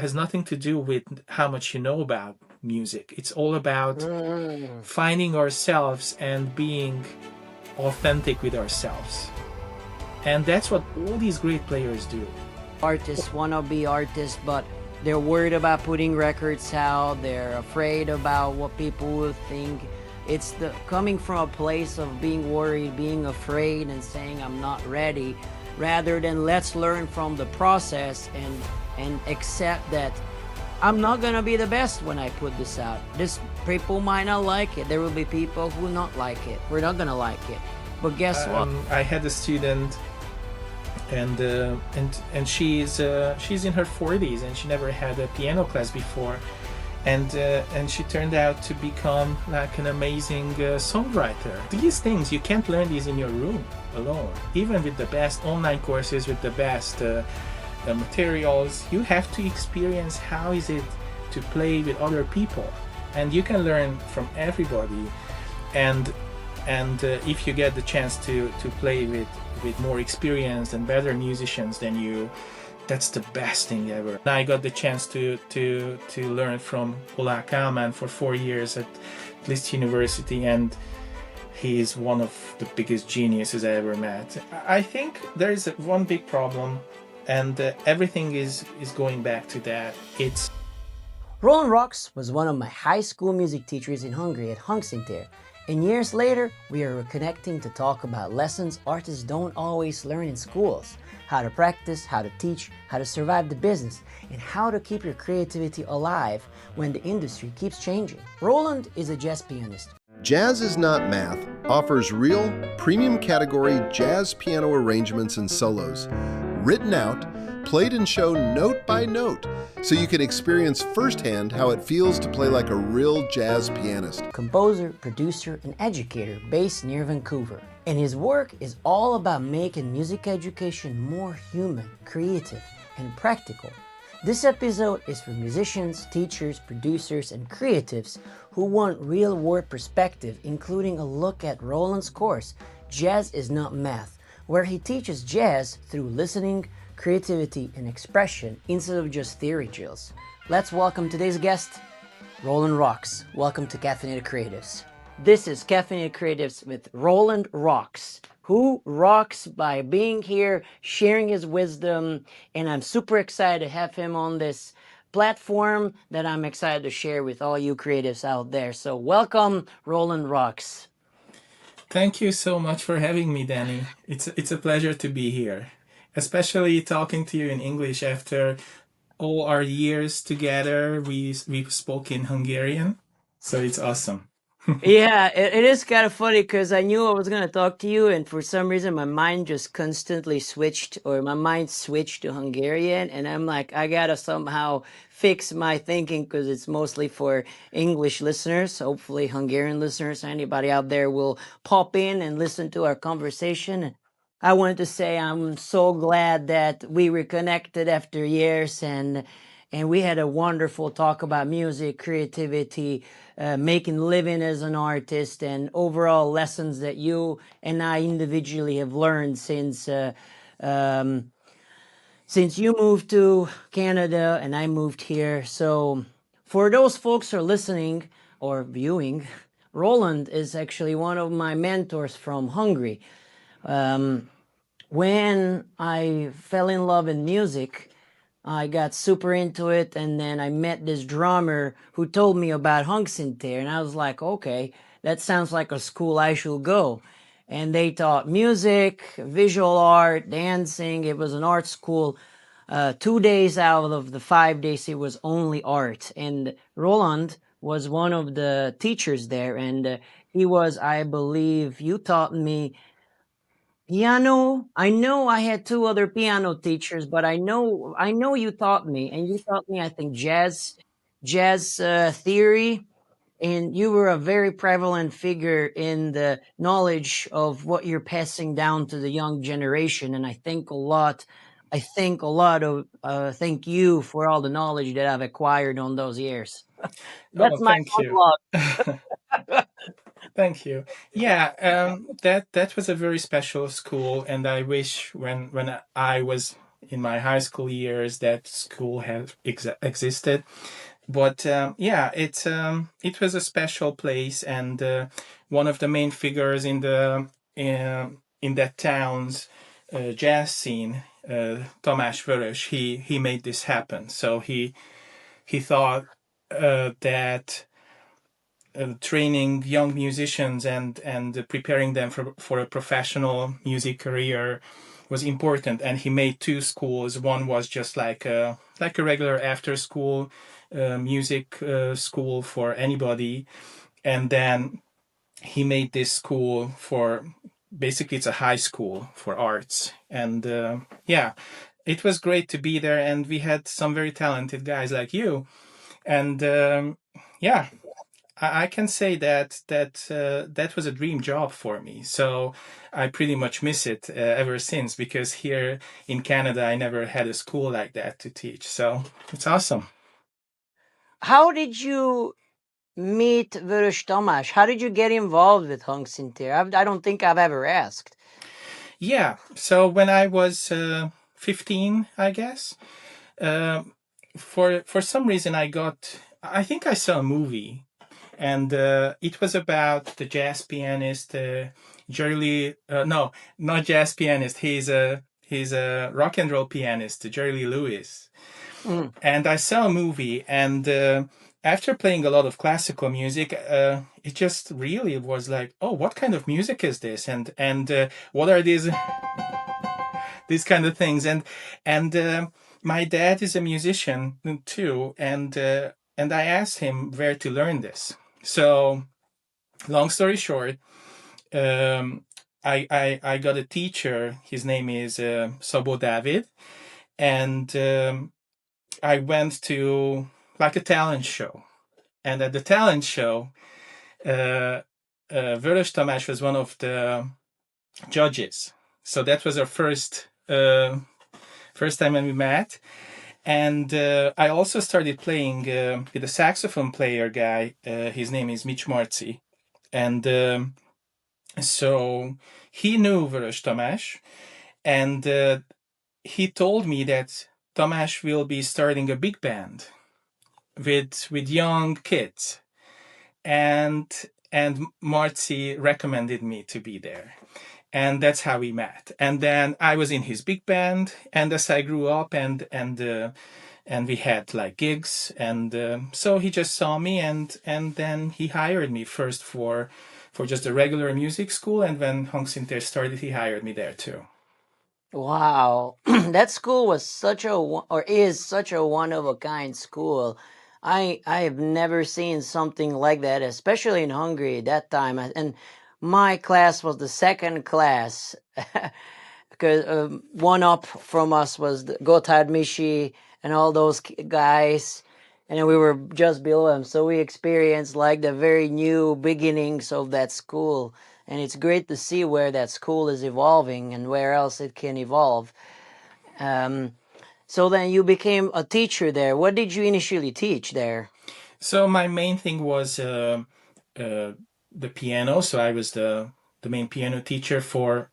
has nothing to do with how much you know about music. It's all about finding ourselves and being authentic with ourselves. And that's what all these great players do. Artists want to be artists, but they're worried about putting records out. They're afraid about what people will think. It's the coming from a place of being worried, being afraid, and saying I'm not ready, rather than let's learn from the process and accept that I'm not gonna be the best when I put this out. This people might not like it. There will be people who not like it. We're not gonna like it. But guess what? I had a student, and she's in her 40s, and she never had a piano class before, and she turned out to become like an amazing songwriter. These things you can't learn these in your room alone. Even with the best online courses, with the best materials, you have to experience how is it to play with other people, and you can learn from everybody. And if you get the chance to play with more experienced and better musicians than you, that's the best thing ever. I got the chance to learn from Ola Kálmán for 4 years at Liszt University, and he is one of the biggest geniuses I ever met. I think there is one big problem, and everything is going back to that. It's Roland Racz was one of my high school music teachers in Hungary at Hungary. And years later, we are reconnecting to talk about lessons artists don't always learn in schools. How to practice, how to teach, how to survive the business, and how to keep your creativity alive when the industry keeps changing. Roland is a jazz pianist. Jazz is Not Math offers real, premium category jazz piano arrangements and solos, written out, played and shown note by note, so you can experience firsthand how it feels to play like a real jazz pianist. Composer, producer, and educator based near Vancouver. And his work is all about making music education more human, creative, and practical. This episode is for musicians, teachers, producers, and creatives who want real-world perspective, including a look at Roland's course, Jazz is Not Math, where he teaches jazz through listening, creativity, and expression instead of just theory drills. Let's welcome today's guest, Roland Racz. Welcome to Caffeinated Creatives. This is Caffeinated Creatives with Roland Racz, who rocks by being here, sharing his wisdom, and I'm super excited to have him on this platform that I'm excited to share with all you creatives out there. So welcome, Roland Racz. Thank you so much for having me, Danny. It's a pleasure to be here, especially talking to you in English after all our years together. We spoke in Hungarian, so it's awesome. Yeah, it is kind of funny because I knew I was going to talk to you, and for some reason my mind just constantly switched, or my mind switched to Hungarian, and I'm like, I gotta somehow fix my thinking because it's mostly for English listeners. Hopefully Hungarian listeners, anybody out there will pop in and listen to our conversation. I wanted to say I'm so glad that we reconnected after years, and we had a wonderful talk about music, creativity, making living as an artist, and overall lessons that you and I individually have learned since you moved to Canada and I moved here. So for those folks who are listening or viewing, Roland is actually one of my mentors from Hungary. When I fell in love in music, I got super into it, and then I met this drummer who told me about Hungsinter, and I was like, okay, that sounds like a school I should go. And they taught music, visual art, dancing. It was an art school. 2 days out of the 5 days, it was only art. And Roland was one of the teachers there, and he was, I believe, you taught me piano. I know I had 2 other piano teachers, but I know you taught me, and you taught me, I think, jazz theory, and you were a very prevalent figure in the knowledge of what you're passing down to the young generation, and I think a lot of thank you for all the knowledge that I've acquired on those years. Oh, That's my thank you. monologue. Thank you. Yeah, that was a very special school, and I wish when I was in my high school years that school has existed. But yeah, it was a special place, and one of the main figures in that town's jazz scene, Tamás Vörös, he made this happen. So he thought that training young musicians and preparing them for a professional music career was important, and he made two schools. One was just like a regular after school music school for anybody, and then he made this school for basically it's a high school for arts. And yeah, it was great to be there, and we had some very talented guys like you. And yeah, I can say that was a dream job for me. So I pretty much miss it ever since, because here in Canada I never had a school like that to teach. So it's awesome. How did you meet Vörös Tamás? How did you get involved with Hungsintér? I don't think I've ever asked. Yeah. So when I was 15, I guess, for some reason I think I saw a movie, and it was about the jazz pianist Jerry Lee. No, not jazz pianist. He's a rock and roll pianist, Jerry Lee Lewis. And I saw a movie, and after playing a lot of classical music, it just really was like, oh, what kind of music is this? And what are these kind of things? And my dad is a musician too, and I asked him where to learn this. So, long story short, I got a teacher. His name is Sabo David, and I went to like a talent show. And at the talent show, Vörös Tamás was one of the judges. So that was our first time when we met. And I also started playing with a saxophone player guy. His name is Mitch Marci. And so he knew Vörös Tamás, and he told me that Tamás will be starting a big band with young kids, and Marzi recommended me to be there, and that's how we met. And then I was in his big band, and as I grew up, and we had like gigs, and so he just saw me, and then he hired me first for just a regular music school, and when Hungsintér started, he hired me there too. Wow, that school was is such a one of a kind school. I have never seen something like that, especially in Hungary at that time. And my class was the second class, because one up from us was Gotthard Mishi and all those guys, and then we were just below them. So we experienced like the very new beginnings of that school. And it's great to see where that school is evolving and where else it can evolve. So then you became a teacher there. What did you initially teach there? So my main thing was the piano. So I was the main piano teacher for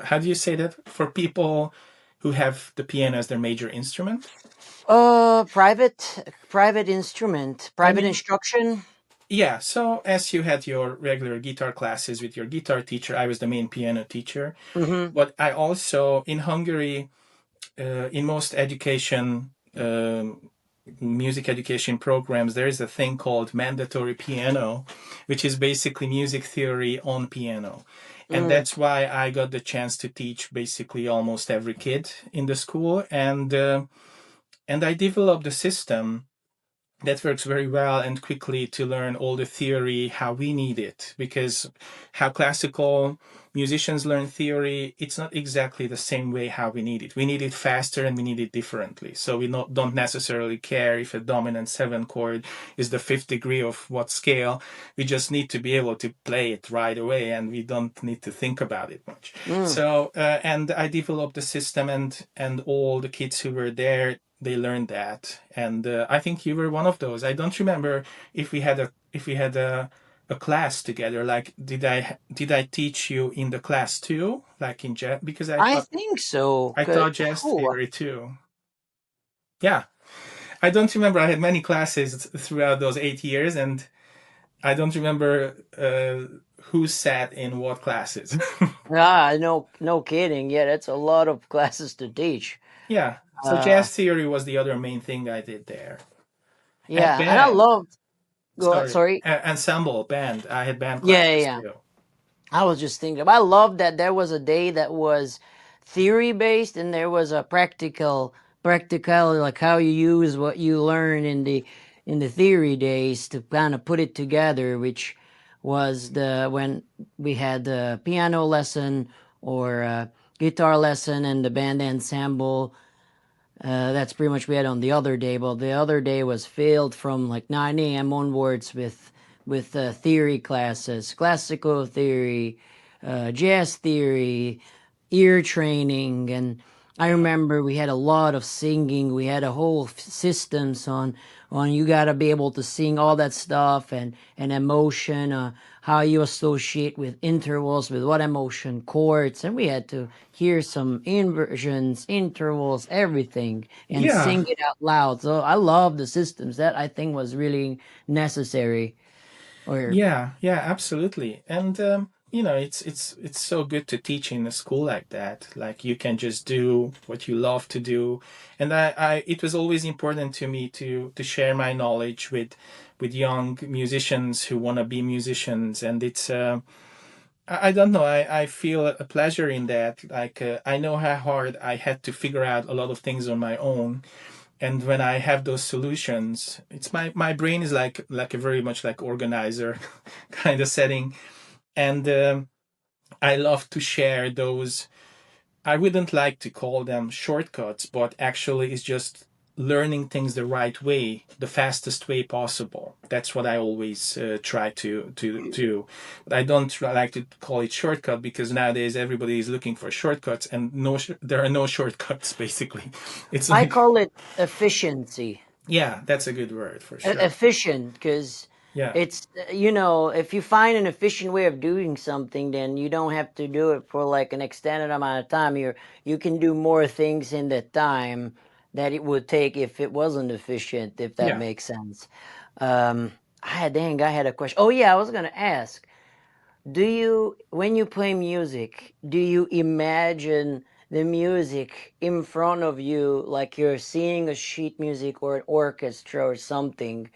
how do you say that, for people who have the piano as their major instrument? Private instrument, private instruction. Yeah, so as you had your regular guitar classes with your guitar teacher, I was the main piano teacher. Mm-hmm. But I also, in Hungary, in most music education programs, there is a thing called mandatory piano, which is basically music theory on piano. And that's why I got the chance to teach basically almost every kid in the school. And I developed a system that works very well and quickly to learn all the theory how we need it, because how classical musicians learn theory, it's not exactly the same way how we need it. We need it faster and we need it differently. So we don't necessarily care if a dominant 7 chord is the 5th degree of what scale. We just need to be able to play it right away, and we don't need to think about it much. So and I developed the system, and all the kids who were there, they learned that. And I think you were one of those. I don't remember if we had a class together. Like, did I teach you in the class too? Like in jazz, because I think so. I taught jazz Oh, theory too. Yeah, I don't remember. I had many classes throughout those 8 years, and I don't remember who sat in what classes. no, no kidding. Yeah, that's a lot of classes to teach. Yeah. So Uh, jazz theory was the other main thing I did there. And yeah, and I band. loved. Go, Sorry, sorry. ensemble band. I had band Yeah, yeah, classes yeah. too. I was just thinking. I love that there was a day that was theory based, and there was a practical, like how you use what you learn in the theory days to kind of put it together, which was the when we had the piano lesson or guitar lesson and the band ensemble. That's pretty much we had on the other day. But the other day was filled from like 9 a.m. onwards with theory classes, classical theory, jazz theory, ear training, and I remember we had a lot of singing. We had a whole systems on you got to be able to sing all that stuff and emotion, how you associate with intervals, with what emotion, chords, and we had to hear some inversions, intervals, everything, and Yeah, sing it out loud. So I love the systems. That I think was really necessary. Or yeah, absolutely. And it's so good to teach in a school like that. Like you can just do what you love to do. And it was always important to me to share my knowledge with young musicians who want to be musicians. And it's I don't know. I feel a pleasure in that. Like I know how hard I had to figure out a lot of things on my own, and when I have those solutions, it's my brain is like a very much like organizer kind of setting, and I love to share those. I wouldn't like to call them shortcuts, but actually it's just learning things the right way, the fastest way possible. That's what I always try to do. But I don't like to call it shortcut because nowadays everybody is looking for shortcuts, and there are no shortcuts basically. It's I like, call it efficiency. yeah, that's a good word for sure. Efficient because Yeah. it's if you find an efficient way of doing something, then you don't have to do it for like an extended amount of time. You can do more things in the time that it would take if it wasn't efficient, if that Yeah. makes sense. I had a question. Oh yeah, I was gonna ask, do you, when you play music, do you imagine the music in front of you like you're seeing a sheet music or an orchestra or something?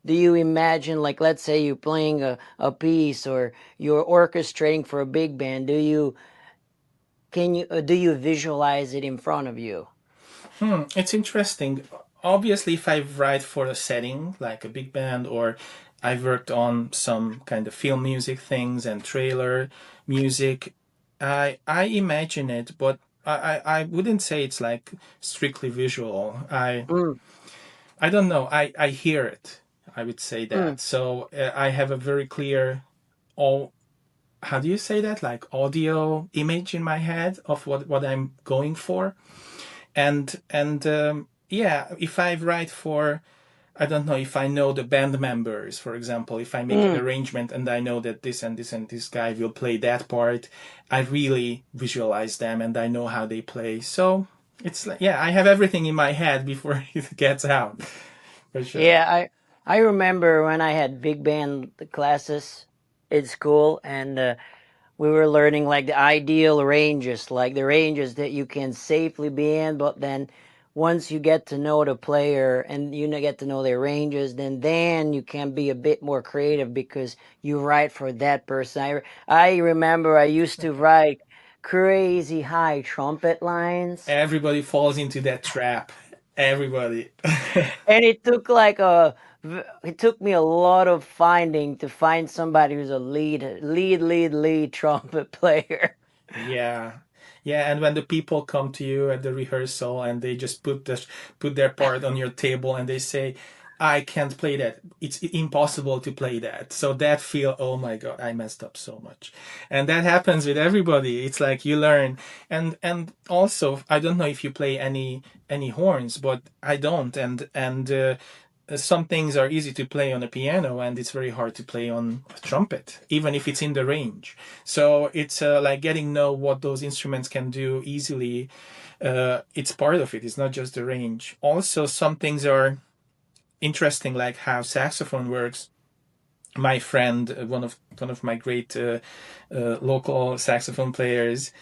Do you imagine, like, let's say you're playing a piece or you're orchestrating for a big band? Do you visualize it in front of you? It's interesting. Obviously, if I write for a setting like a big band, or I've worked on some kind of film music things and trailer music, I imagine it, but I wouldn't say it's like strictly visual. Mm, I don't know. I hear it. I would say mm, that. So I have a very clear all. How do you say that? Like audio image in my head of what I'm going for, and yeah, if I write for, I don't know, if I know the band members, for example, if I make an mm. arrangement and I know that this and this and this guy will play that part, I really visualize them and I know how they play. So it's like, yeah, I have everything in my head before it gets out, for sure. Yeah, I remember when I had big band classes in school, and we were learning like the ideal ranges, like the ranges that you can safely be in. But then once you get to know the player and get to know their ranges, then you can be a bit more creative because you write for that person. I remember I used to write crazy high trumpet lines. Everybody falls into that trap. Everybody. And it took me a lot of finding to find somebody who's a lead trumpet player. Yeah. Yeah, and when the people come to you at the rehearsal and they just put their part on your table and they say, "I can't play that. It's impossible to play that." So that feel, oh my God, I messed up so much. And that happens with everybody. It's like you learn. And also, I don't know if you play any horns, but I don't. And some things are easy to play on a piano and it's very hard to play on a trumpet, even if it's in the range. So it's like getting know what those instruments can do easily. It's part of it. It's not just the range. Also, some things are interesting, like how saxophone works. My friend, one of my great local saxophone players,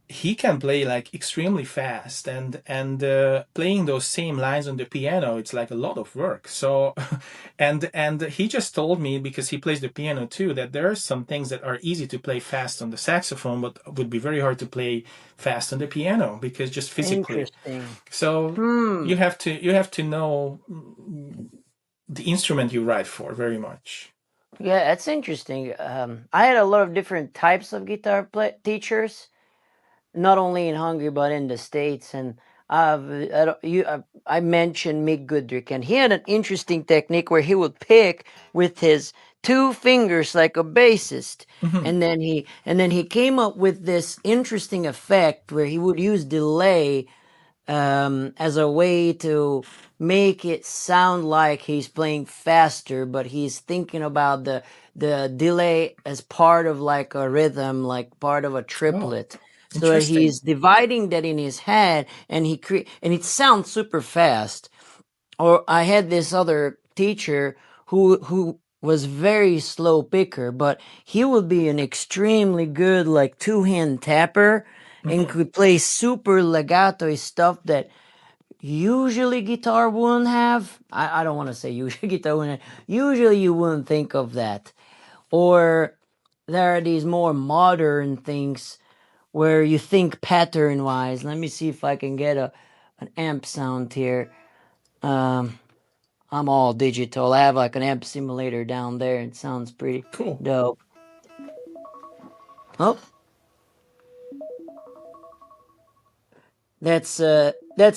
he can play like extremely fast, and playing those same lines on the piano, it's like a lot of work. So and he just told me, because he plays the piano too, that there are some things that are easy to play fast on the saxophone but would be very hard to play fast on the piano, because just physically. Interesting. So you have to know the instrument you write for very much. Yeah, that's interesting. I had a lot of different types of guitar teachers, not only in Hungary but in the States. And I mentioned Mick Goodrick, and he had an interesting technique where he would pick with his two fingers like a bassist, and then he came up with this interesting effect where he would use delay as a way to make it sound like he's playing faster, but he's thinking about the delay as part of like a rhythm, like part of a triplet. So Interesting. he's dividing that in his head, and and it sounds super fast. Or I had this other teacher who was very slow picker, but he would be an extremely good like two-hand tapper and could play super legato stuff that usually guitar wouldn't have. I don't want to say usually guitar wouldn't have. Usually you wouldn't think of that. Or there are these more modern things where you think pattern wise. Let me see if I can get an amp sound here. I'm all digital. I have like an amp simulator down there. It sounds pretty Cool. dope. Oh, that's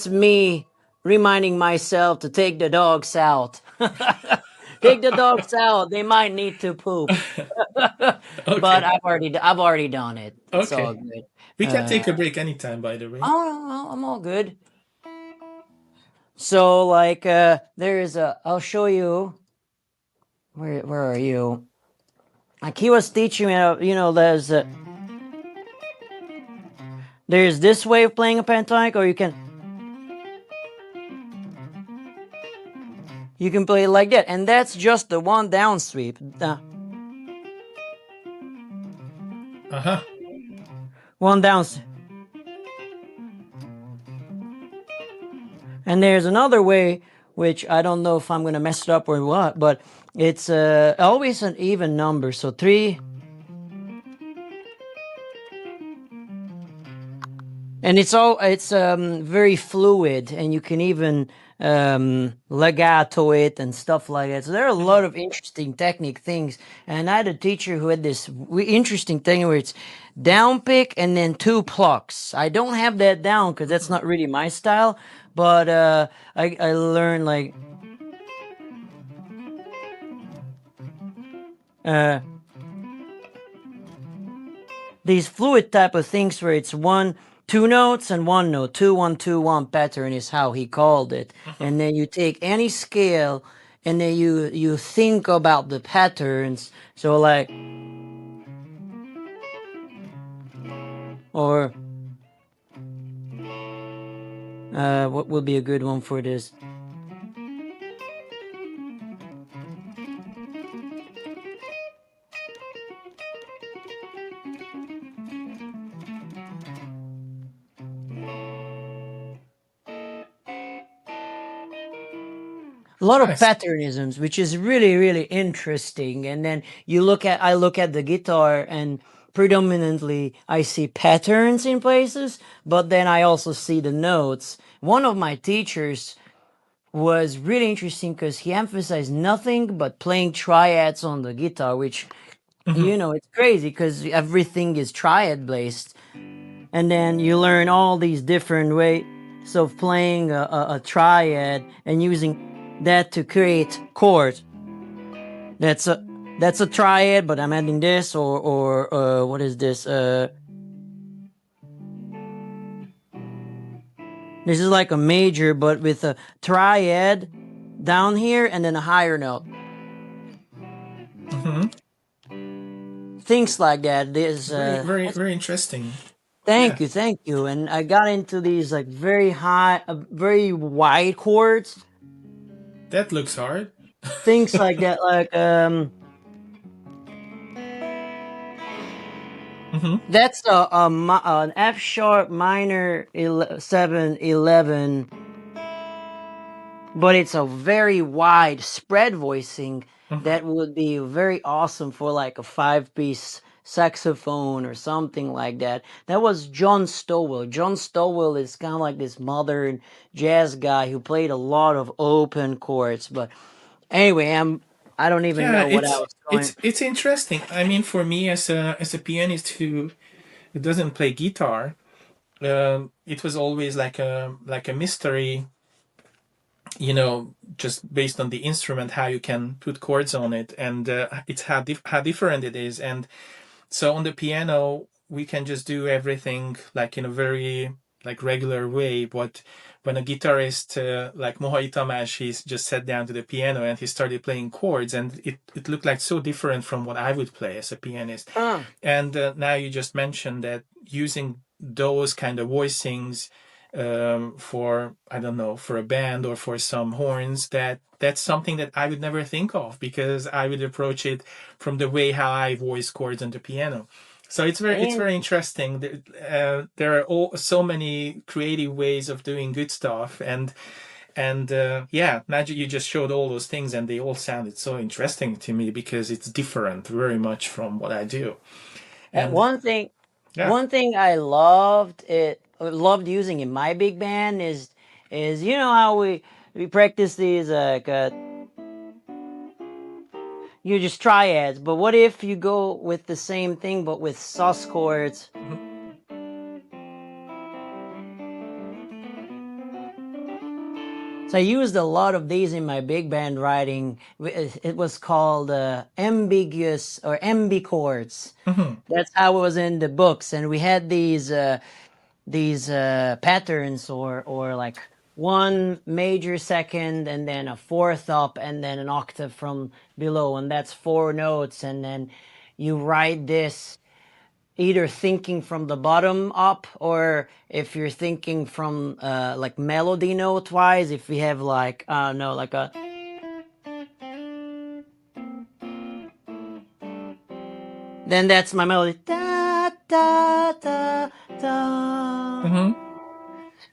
me reminding myself to take the dogs out. Take the dogs out. They might need to poop. Okay. But I've already done it. It's all Okay. good. We can take a break anytime, by the way. Oh, no, I'm all good. So like there's I'll show you. Where are you? Like he was teaching me, there's this way of playing a pentatonic, or you can play it like that, and that's just the one down sweep. One down. And there's another way, which I don't know if I'm gonna mess it up or what, but it's always an even number. So 3. And it's very fluid, and you can even legato it and stuff like that. So there are a lot of interesting technique things. And I had a teacher who had this interesting thing where it's down pick and then 2 plucks. I don't have that down because that's not really my style. But I learned like these fluid type of things where it's 2 notes and 1 note, 2 1 2 1 pattern is how he called it. And then you take any scale and then you think about the patterns. So like, or what would be a good one for this? A lot of patternisms, which is really, really interesting. And then I look at the guitar, and predominantly I see patterns in places, but then I also see the notes. One of my teachers was really interesting because he emphasized nothing but playing triads on the guitar, which, it's crazy because everything is triad based. And then you learn all these different ways of playing a triad and using that to create chords. That's a triad, but I'm adding this or what is this? This is like a major, but with a triad, down here and then a higher note. Hmm. Things like that. This Very, very, very interesting. Yeah, thank you. And I got into these like very high, very wide chords. that looks hard. Things like that, like Hmm. that's an F sharp minor 7/11, but it's a very wide spread voicing Hmm. that would be very awesome for like a 5-piece saxophone or something like that. That was John Stowell. John Stowell is kind of like this modern jazz guy who played a lot of open chords. But anyway, I don't even Yeah, know what I was going. it's interesting. I mean, for me as a pianist who doesn't play guitar, it was always like a mystery, just based on the instrument, how you can put chords on it, and it's how different it is. And so on the piano, we can just do everything like in a very like regular way. But when a guitarist like Mohai Tamás, he just sat down to the piano and he started playing chords, and it looked like so different from what I would play as a pianist. And now you just mentioned that using those kind of voicings for, I don't know, for a band or for some horns, that's something that I would never think of, because I would approach it from the way how I voice chords on the piano. So it's very interesting. There are so many creative ways of doing good stuff, and yeah, Magic, you just showed all those things, and they all sounded so interesting to me because it's different very much from what I do. And One thing, yeah. I loved using in my big band is you know how we practice these you just triads, but what if you go with the same thing but with sus chords? So I used a lot of these in my big band writing. It was called ambiguous or ambichords. Mhm. That's how it was in the books, and we had these patterns or like one major second and then a fourth up and then an octave from below, and that's 4 notes. And then you write this either thinking from the bottom up, or if you're thinking from like melody note wise, if we have like no, like a, then that's my melody, da da da da. Mhm.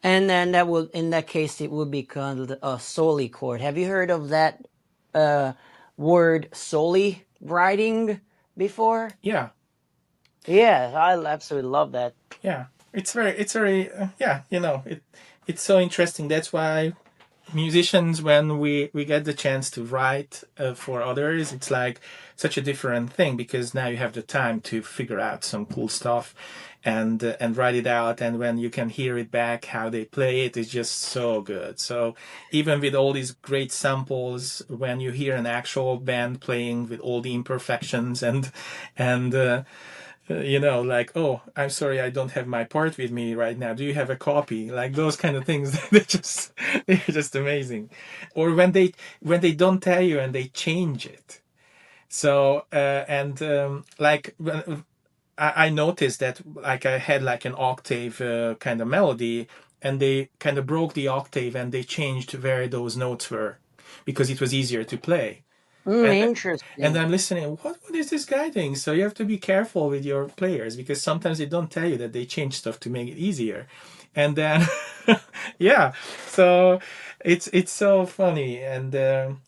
And then that would, in that case, it would be called a soli chord. Have you heard of that word soli writing before? Yeah. Yeah, I absolutely love that. Yeah. It's very yeah, it's so interesting. That's why musicians, when we get the chance to write for others, it's like such a different thing, because now you have the time to figure out some cool stuff and write it out, and when you can hear it back how they play it, it's just so good. So even with all these great samples, when you hear an actual band playing with all the imperfections and like, oh, I'm sorry, I don't have my part with me right now. Do you have a copy? Like those kind of things, they're just amazing. Or when they don't tell you and they change it. So and like I noticed that, like, I had like an octave kind of melody, and they kind of broke the octave and they changed where those notes were because it was easier to play. And Interesting. I'm listening. What is this guy doing? So you have to be careful with your players, because sometimes they don't tell you that they change stuff to make it easier, and then yeah. So it's so funny, and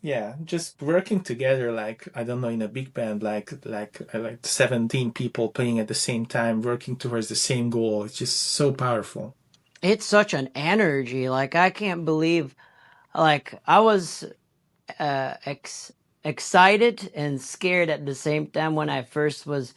yeah, just working together, like, I don't know, in a big band, like 17 people playing at the same time, working towards the same goal. It's just so powerful. It's such an energy. Like I can't believe. Like I was uh, ex- excited and scared at the same time when I first was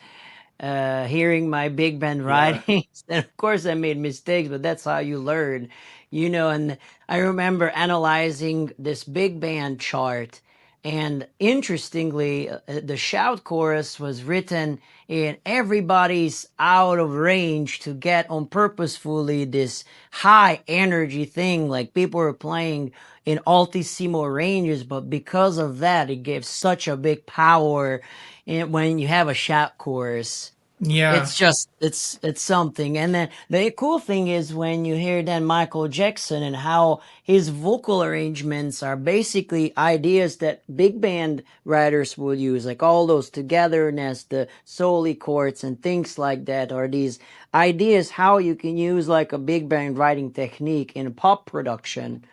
hearing my big band Yeah. writings. And of course, I made mistakes, but that's how you learn. And I remember analyzing this big band chart, And interestingly, the shout chorus was written in everybody's out of range to get on purposefully this high energy thing. Like people were playing in altissimo ranges, but because of that, it gave such a big power when you have a shout chorus. Yeah, It's just it's something. And then the cool thing is when you hear then Michael Jackson and how his vocal arrangements are basically ideas that big band writers would use, like all those togetherness, the soli chords and things like that, are these ideas how you can use like a big band writing technique in pop production.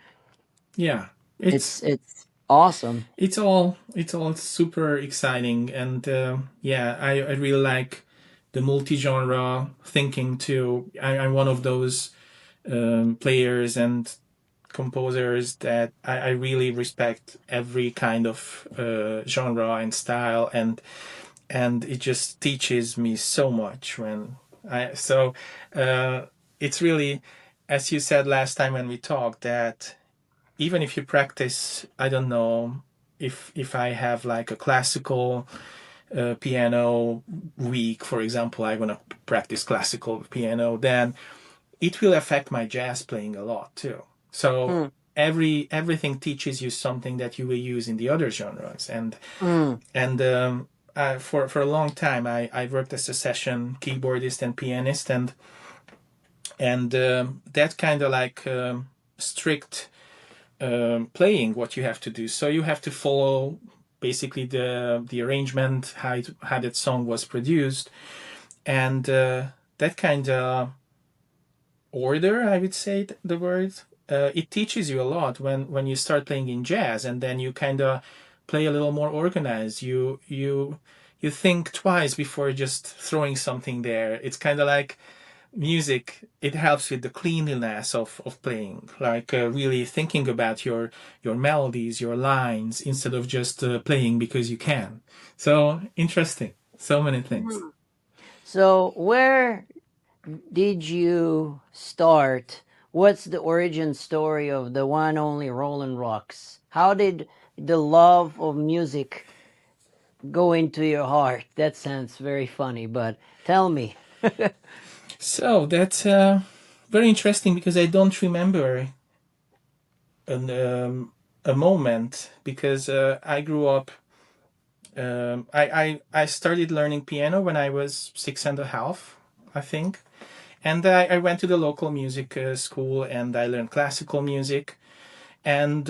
yeah. It's awesome. It's all super exciting, and yeah, I really like the multi-genre thinking too. I'm one of those players and composers that I really respect every kind of genre and style, and it just teaches me so much when I so it's really, as you said last time when we talked, that even if you practice, I don't know, if I have like a classical piano week, for example, I want to practice classical piano, then it will affect my jazz playing a lot too. So Mm, everything teaches you something that you will use in the other genres. mm, For a long time, I worked as a session keyboardist and pianist, and that kind of like strict playing what you have to do. So you have to follow basically the arrangement, how that song was produced, and that kind of order, I would say the word. It teaches you a lot when you start playing in jazz, and then you kind of play a little more organized. You think twice before just throwing something there. It's kind of like music. It helps with the cleanliness of playing, like really thinking about your melodies, your lines, instead of just playing because you can. So interesting. So many things. So where did you start? What's the origin story of the one only Roland Racz? How did the love of music go into your heart? That sounds very funny, but tell me. So that's very interesting because I don't remember an, a moment because I grew up. I started learning piano when I was 6.5, I think, and I went to the local music school and I learned classical music. And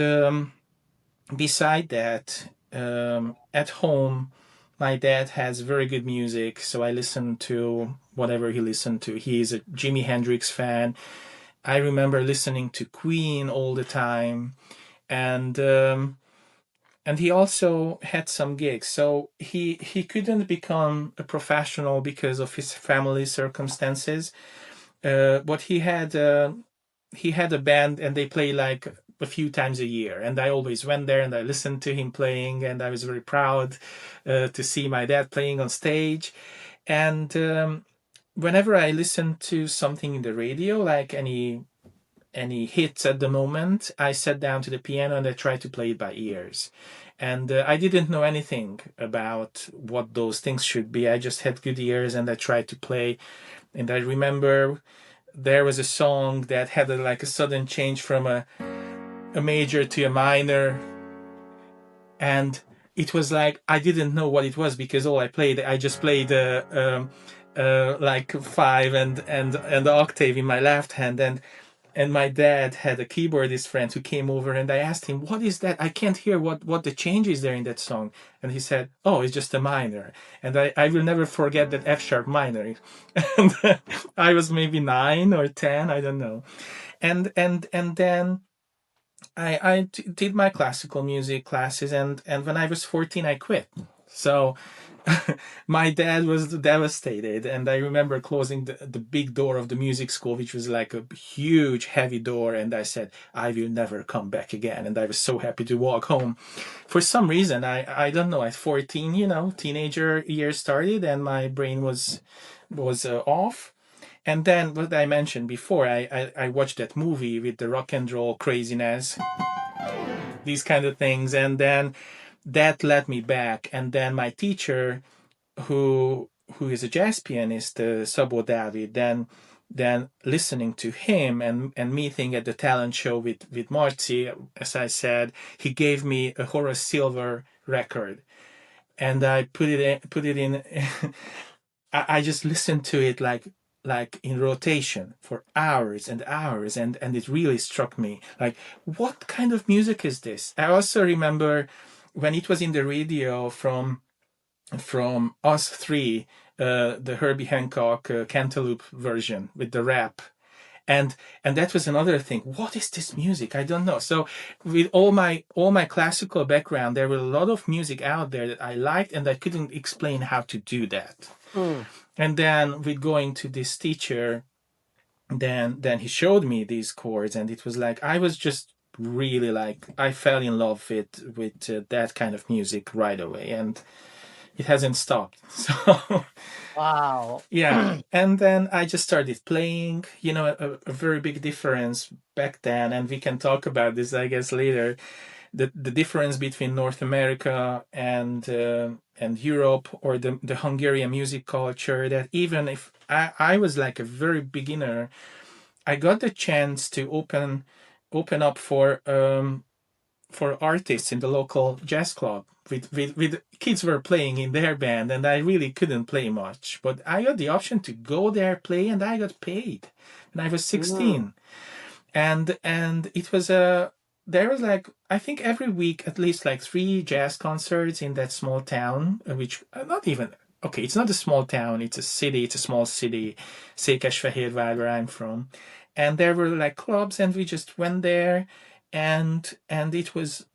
beside that, at home, my dad has very good music, so I listen to whatever he listened to. He is a Jimi Hendrix fan. I remember listening to Queen all the time, and he also had some gigs. So he couldn't become a professional because of his family circumstances. But he had a band and they play like a few times a year, and I always went there and I listened to him playing, and I was very proud to see my dad playing on stage. And whenever I listened to something in the radio, like any hits at the moment, I sat down to the piano and I tried to play it by ears. And I didn't know anything about what those things should be. I just had good ears and I tried to play. And I remember there was a song that had like a sudden change from a major to a minor, and it was like I didn't know what it was because all I just played like five and the octave in my left hand, and my dad had a keyboardist friend who came over and I asked him, what is that? I can't hear what the change is there in that song. And he said, oh, it's just a minor. And I will never forget that F sharp minor. And I was maybe 9 or 10, I don't know. And then did my classical music classes, and when I was 14 I quit. So my dad was devastated, and I remember closing the big door of the music school, which was like a huge heavy door, and I said I will never come back again, and I was so happy to walk home. For some reason, I don't know, at 14, teenager years started and my brain was off. And then what I mentioned before, I watched that movie with the rock and roll craziness, these kind of things, and then that led me back. And then my teacher, who is a jazz pianist, Sabo David, then listening to him and meeting at the talent show with Marzi, as I said, he gave me a Horace Silver record, and I put it in. I just listened to it like in rotation for hours and hours, and it really struck me like, what kind of music is this? I also remember when it was in the radio from Us Three, the Herbie Hancock Cantaloupe version with the rap. And that was another thing. What is this music? I don't know. So with all my classical background, there were a lot of music out there that I liked, and I couldn't explain how to do that. And then with going to this teacher, then he showed me these chords, and it was like I was just really like I fell in love with that kind of music right away, and it hasn't stopped. So Wow. yeah, and then I just started playing. A very big difference back then, and we can talk about this, I guess, later. The difference between North America and Europe, or the Hungarian music culture. That even if I was like a very beginner, I got the chance to open up for artists in the local jazz club with kids were playing in their band, and I really couldn't play much, but I got the option to go there, play, and I got paid when I was 16. And it was there was like, I think every week at least like 3 jazz concerts in that small town, which not even, okay, it's not a small town, it's a city, it's a small city, Székesfehérvár, where I'm from. And there were like clubs, and we just went there, and it was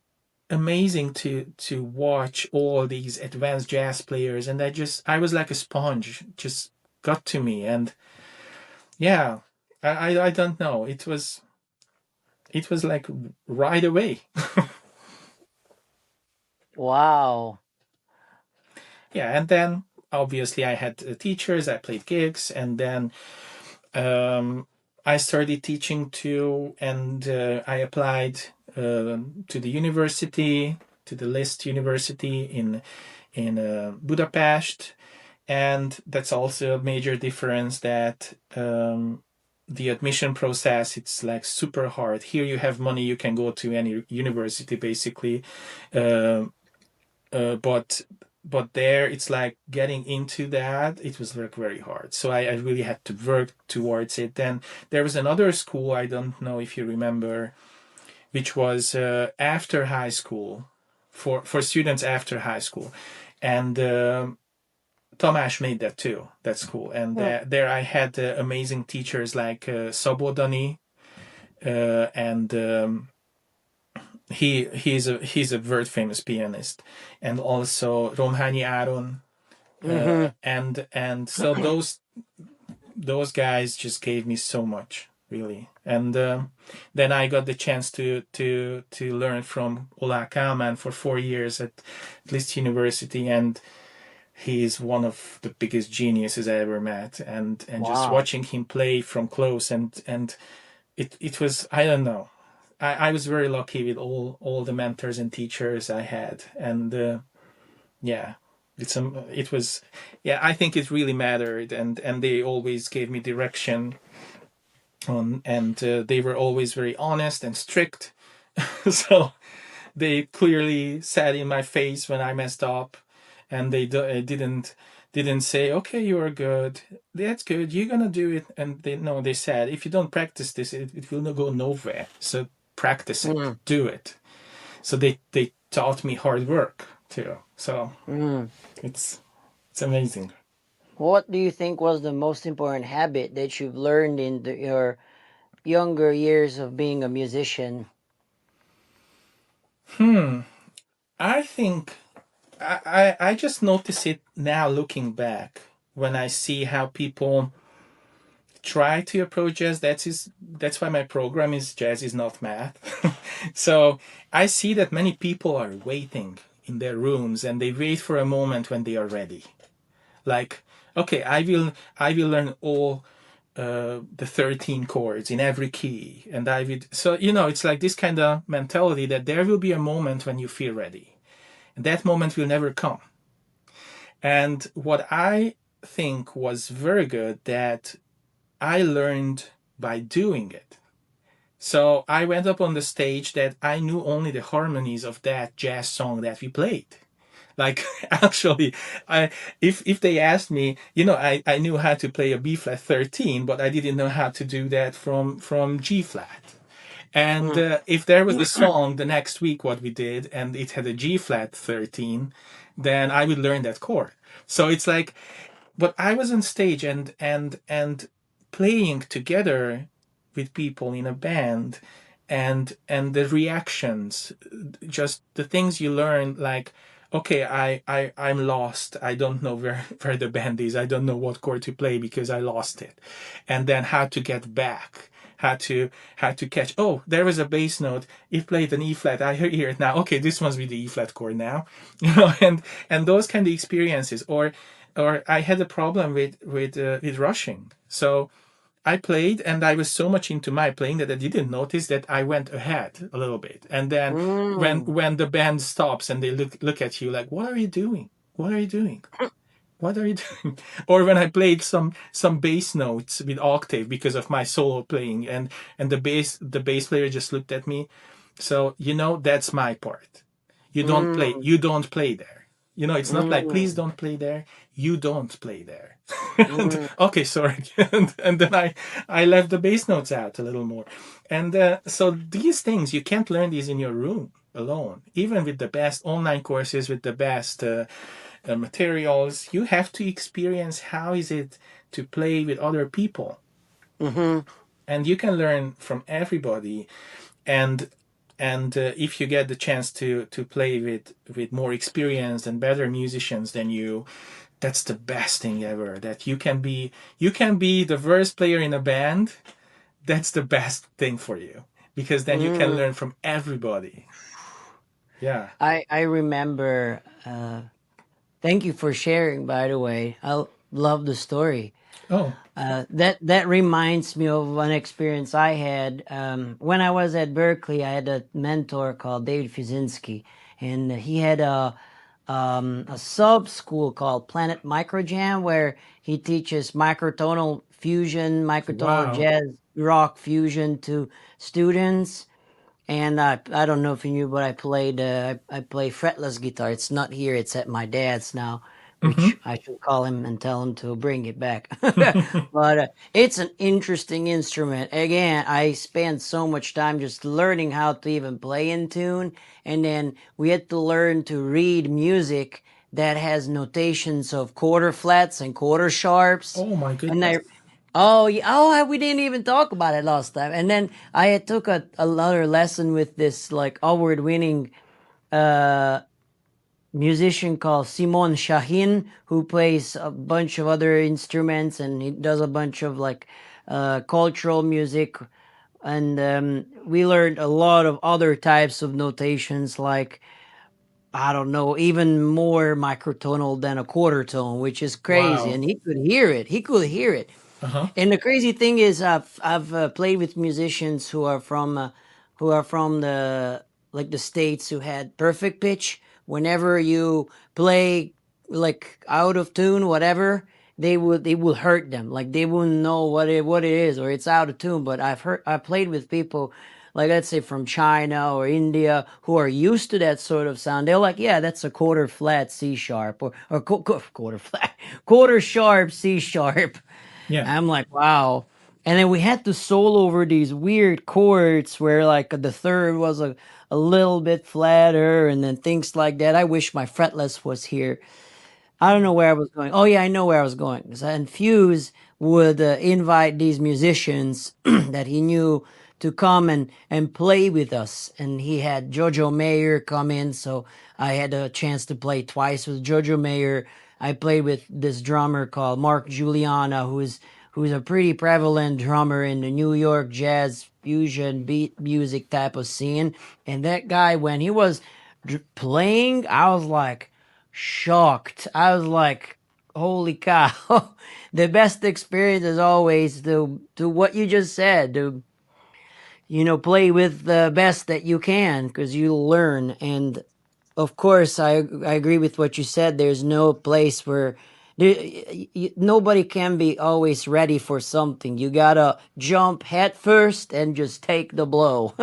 amazing to watch all these advanced jazz players, and I was like a sponge, just got to me. And yeah, I don't know, it was like right away. Wow. Yeah, and then obviously I had teachers, I played gigs, and then I started teaching too, and I applied to the university, to the List University in Budapest, and that's also a major difference, that the admission process, it's like super hard. Here you have money, you can go to any university basically, but there it's like getting into that, it was like very hard. So I really had to work towards it. Then there was another school, I don't know if you remember, which was after high school, for students after high school, and Tamás made that too, that school. And there I had amazing teachers like Szabó Dani, and he's a very famous pianist, and also Romhányi Áron, and so those guys just gave me so much, really. And then I got the chance to learn from Ola Kálmán for 4 years at Liszt University, and he's one of the biggest geniuses I ever met. And just Wow. watching him play from close, and it was, I don't know, I was very lucky with all the mentors and teachers I had. And yeah, it was, yeah, I think it really mattered, and they always gave me direction on, and they were always very honest and strict. So they clearly said in my face when I messed up, and they didn't say, okay, you are good, that's good, you're gonna do it. And they said, if you don't practice this, it will not go nowhere, so practice it, do it. So they taught me hard work too. So it's amazing. What do you think was the most important habit that you've learned in your younger years of being a musician? I think I just notice it now, looking back, when I see how people try to approach jazz. That's why my program is Jazz is Not Math. So I see that many people are waiting in their rooms, and they wait for a moment when they are ready. Like, okay, I will learn all the 13 chords in every key, and so it's like this kind of mentality that there will be a moment when you feel ready. That moment will never come. And what I think was very good that I learned by doing it. So I went up on the stage that I knew only the harmonies of that jazz song that we played. Like actually, I if they asked me, I knew how to play a B flat 13, but I didn't know how to do that from G flat. And if there was a song the next week, what we did, and it had a G flat 13, then I would learn that chord. So it's like, but I was on stage and playing together with people in a band, and the reactions, just the things you learn, like, okay, I'm lost. I don't know where the band is. I don't know what chord to play because I lost it. And then how to get back. How to catch. Oh, there was a bass note. It played an E flat. I hear it now. Okay, this one's with the E flat chord now. And those kind of experiences. Or I had a problem with rushing. So I played and I was so much into my playing that I didn't notice that I went ahead a little bit. And then when the band stops and they look at you like, what are you doing? What are you doing? What are you doing? Or when I played some bass notes with octave because of my solo playing, and the bass player just looked at me. So that's my part. You don't play there. It's not like, please don't play there. You don't play there. Okay, sorry. and then I left the bass notes out a little more. And so these things, you can't learn these in your room alone. Even with the best online courses, with the best materials, you have to experience how is it to play with other people. And you can learn from everybody. And if you get the chance to play with more experienced and better musicians than you, that's the best thing ever. That you can be the worst player in a band. That's the best thing for you, because then you can learn from everybody. Yeah. I remember. Thank you for sharing. By the way, I love the story. Oh. That reminds me of one experience I had when I was at Berkeley. I had a mentor called David Fizinski, and he had a sub school called Planet Microjam, where he teaches microtonal fusion, microtonal Wow. jazz rock fusion to students. And I don't know if you knew, but I play fretless guitar. It's not here; it's at my dad's now, which I should call him and tell him to bring it back. But it's an interesting instrument. Again, I spent so much time just learning how to even play in tune, and then we had to learn to read music that has notations of quarter flats and quarter sharps. Oh my And goodness. oh, yeah, we didn't even talk about it last time. And then I had took another lesson with this like award-winning musician called Simon Shahin, who plays a bunch of other instruments, and he does a bunch of like cultural music. And we learned a lot of other types of notations, like, I don't know, even more microtonal than a quarter tone, which is crazy. Wow. And he could hear it. He could hear it. Uh-huh. And the crazy thing is, I've played with musicians who are from the like the states, who had perfect pitch. Whenever you play like out of tune, whatever, they will hurt them. Like they wouldn't know what it is, or it's out of tune. But I played with people, like, let's say from China or India, who are used to that sort of sound. They're like, yeah, that's a quarter flat C sharp, or quarter flat, quarter sharp C sharp. Yeah. I'm like, wow. And then we had to solo over these weird chords where like the third was a little bit flatter, and then things like that. I wish my fretless was here. I don't know where I was going. Oh yeah, I know where I was going. And Fuse would invite these musicians that he knew to come and play with us. And he had Jojo Mayer come in, so I had a chance to play twice with Jojo Mayer. I played with this drummer called Mark Juliana, who's a pretty prevalent drummer in the New York jazz fusion beat music type of scene. And that guy, when he was playing, I was like shocked. I was like, holy cow. The best experience is always to what you just said, to play with the best that you can, because you learn. And Of course, I agree with what you said. There's no place where there, nobody can be always ready for something. You gotta jump head first and just take the blow.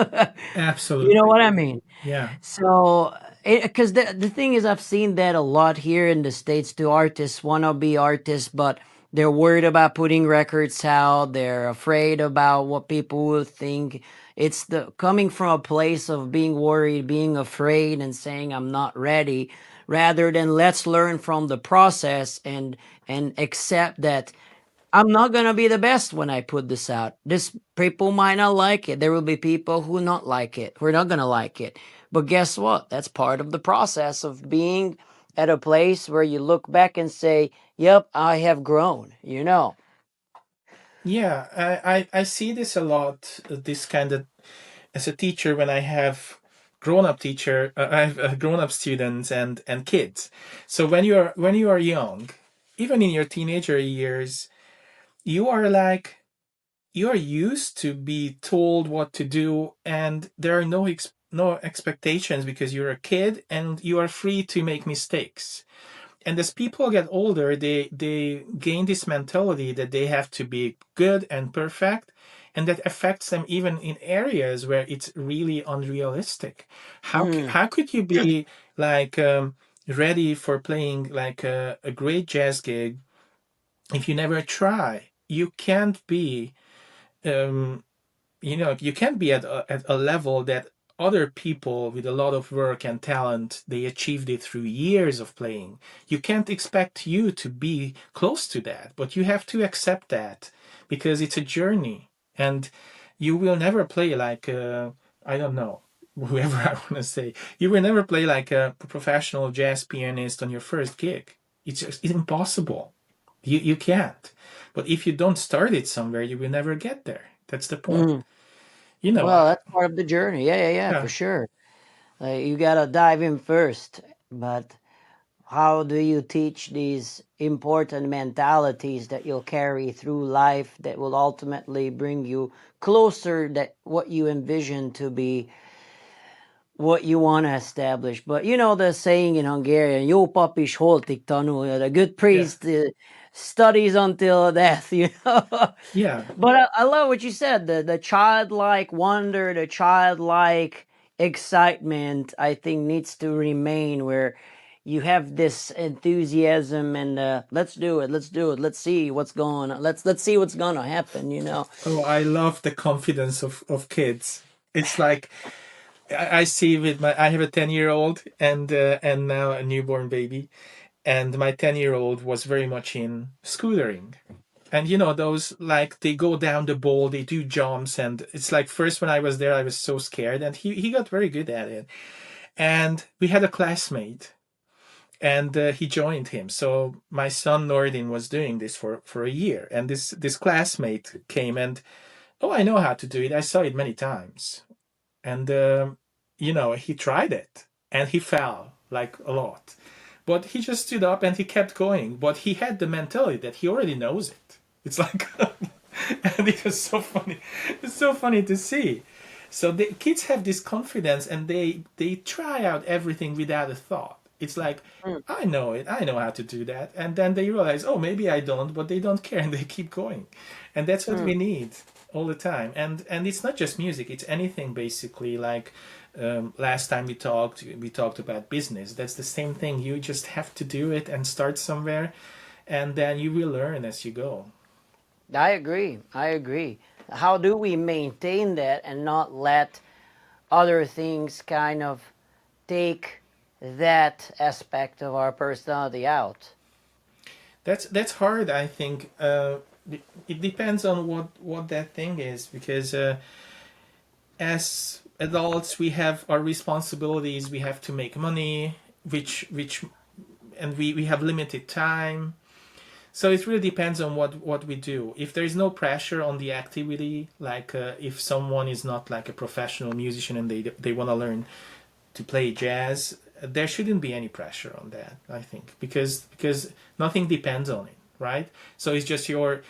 You know Absolutely. what I mean? Yeah. So, because the thing is, I've seen that a lot here in the States. Do artists want to be artists, but they're worried about putting records out. They're afraid about what people will think. It's the coming from a place of being worried, being afraid, and saying I'm not ready, rather than let's learn from the process and accept that I'm not gonna be the best when I put this out. This people might not like it. There will be people who not like it, who are not gonna like it. But guess what? That's part of the process of being at a place where you look back and say, "Yep, I have grown." You know. Yeah, I see this a lot, this kind of, as a teacher, when I have I have grown-up students and kids. So when you are young, even in your teenager years, you are like, you are used to be told what to do, and there are no expectations because you're a kid and you are free to make mistakes. And as people get older, they gain this mentality that they have to be good and perfect, and that affects them even in areas where it's really unrealistic. Mm, How could you be like ready for playing like a great jazz gig if you never try? You can't be um, you can't be at a level that other people with a lot of work and talent, they achieved it through years of playing. You can't expect you to be close to that, but you have to accept that because it's a journey, and you will never play like I don't know, whoever I want to say, you will never play like a professional jazz pianist on your first gig. It's just impossible. You can't. But if you don't start it somewhere, you will never get there. That's the point. mm. You know, Well, that's part of the journey. Yeah, yeah, yeah, for yeah, sure. You gotta dive in first. But how do you teach these important mentalities that you'll carry through life that will ultimately bring you closer that what you envision to be what you want to establish? But you know the saying in Hungarian, "Jó pap is holtig tanul." A good yeah, priest studies until death. You know. yeah, But I love what you said. The childlike wonder, the childlike excitement, I think needs to remain where you have this enthusiasm and let's do it, let's do it, let's see what's going on, let's see what's gonna happen. You know. Oh, I love the confidence of kids. It's like I see with my, I have a 10-year-old and now a newborn baby, and my 10-year-old was very much in scootering. And you know, those like they go down the bowl, they do jumps, and it's like first when I was there, I was so scared, and he got very good at it. And we had a classmate, and he joined him. So my son Nordin was doing this for a year, and this classmate came and, oh, I know how to do it. I saw it many times, and you know, he tried it and he fell like a lot, but he just stood up and he kept going. But he had the mentality that he already knows it. It's like, and it was so funny. It's so funny to see. So the kids have this confidence and they try out everything without a thought. It's like, Mm, I know it, I know how to do that, and then they realize, oh, maybe I don't, but they don't care and they keep going, and that's what mm. we need all the time. And it's not just music; it's anything basically. Like last time we talked about business. That's the same thing. You just have to do it and start somewhere, and then you will learn as you go. I agree. I agree. How do we maintain that and not let other things kind of take that aspect of our personality out? That's hard. I think it depends on what that thing is, because as adults we have our responsibilities. We have to make money, which and we have limited time. So it really depends on what we do. If there is no pressure on the activity, like if someone is not like a professional musician and they want to learn to play jazz, there shouldn't be any pressure on that, I think, because nothing depends on it, right? So it's just your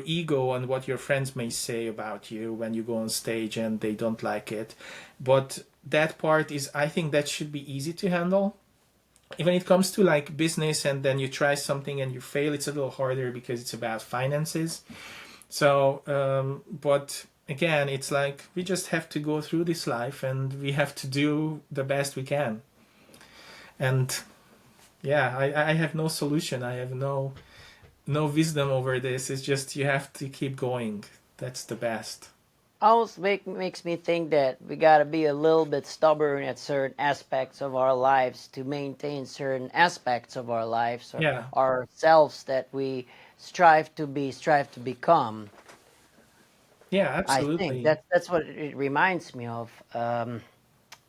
ego and what your friends may say about you when you go on stage and they don't like it. But that part is, I think that should be easy to handle. When it comes to like business and then you try something and you fail, it's a little harder because it's about finances. So, but again, it's like we just have to go through this life and we have to do the best we can. And yeah, I have no solution. I have no wisdom over this. It's just you have to keep going. That's the best. Almost makes me think that we got to be a little bit stubborn at certain aspects of our lives to maintain certain aspects of our lives or Yeah. ourselves that we strive to become. Yeah, I think absolutely. that's what it reminds me of.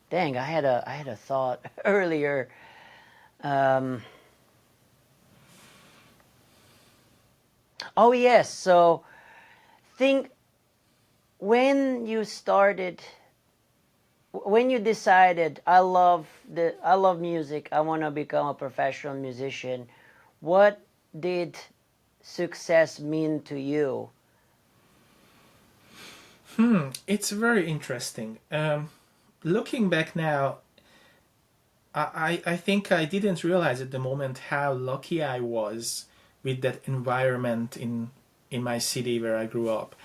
Dang, I had a thought earlier. Um, oh yes, so think when you started, when you decided I love music, I want to become a professional musician. What did success mean to you? It's very interesting. Looking back now, I think I didn't realize at the moment how lucky I was with that environment in my city where I grew up,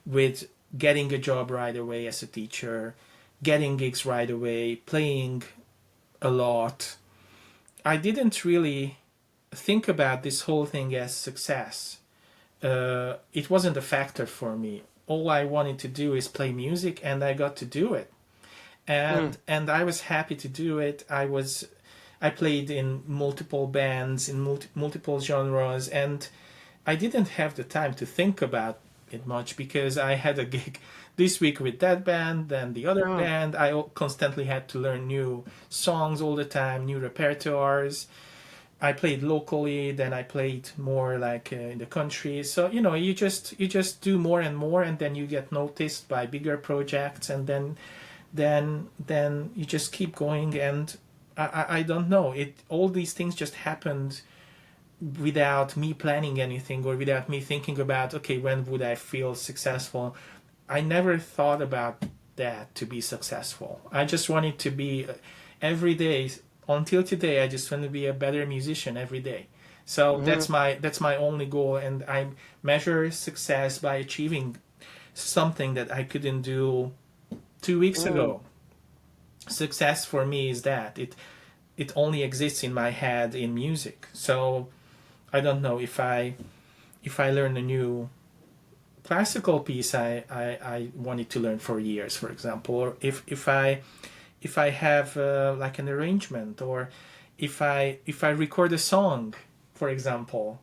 with getting a job right away as a teacher, getting gigs right away, playing a lot. I didn't really think about this whole thing as success. It wasn't a factor for me. All I wanted to do is play music, and I got to do it. Mm. And I was happy to do it. I played in multiple bands in multiple genres, and I didn't have the time to think about it much because I had a gig this week with that band, then the other Mm. band. I constantly had to learn new songs all the time, new repertoires. I played locally, then I played more like in the country. So you just do more and more, and then you get noticed by bigger projects, and then you just keep going. And I don't know, it all these things just happened without me planning anything or without me thinking about, okay, when would I feel successful. I never thought about that to be successful. I just wanted to be every day until today. I just want to be a better musician every day. So Hmm. that's my only goal, and I measure success by achieving something that I couldn't do 2 weeks Mm. ago. Success for me is that it only exists in my head in music. So I don't know if I learn a new classical piece I wanted to learn for years, for example, or if I have like an arrangement, or if I record a song, for example,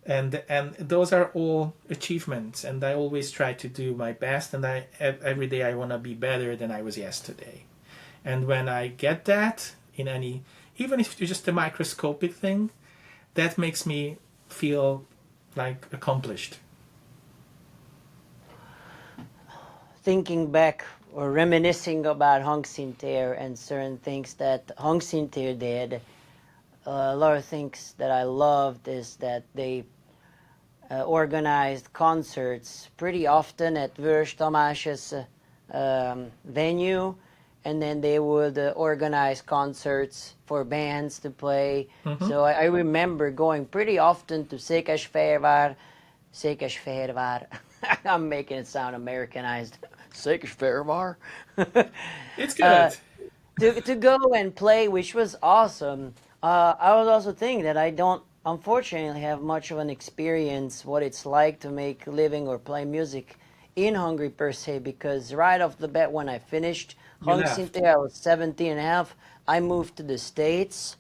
and those are all achievements, and I always try to do my best, and every day I want to be better than I was yesterday. And when I get that in any, even if it's just a microscopic thing, that makes me feel like accomplished. Thinking back or reminiscing about Hung Sinter and certain things that Hung Sinter did, a lot of things that I loved is that they organized concerts pretty often at Vörös Tamás's venue, and then they would organize concerts for bands to play. Mm-hmm. So I remember going pretty often to Székesfehérvár. I'm making it sound Americanized. Székesfehérvár. It's uh, good. to go and play, which was awesome. I was also thinking that I don't unfortunately have much of an experience what it's like to make living or play music in Hungary per se, because right off the bat when I finished You Hung left. Sinte, I was 17 and a half. I moved to the States,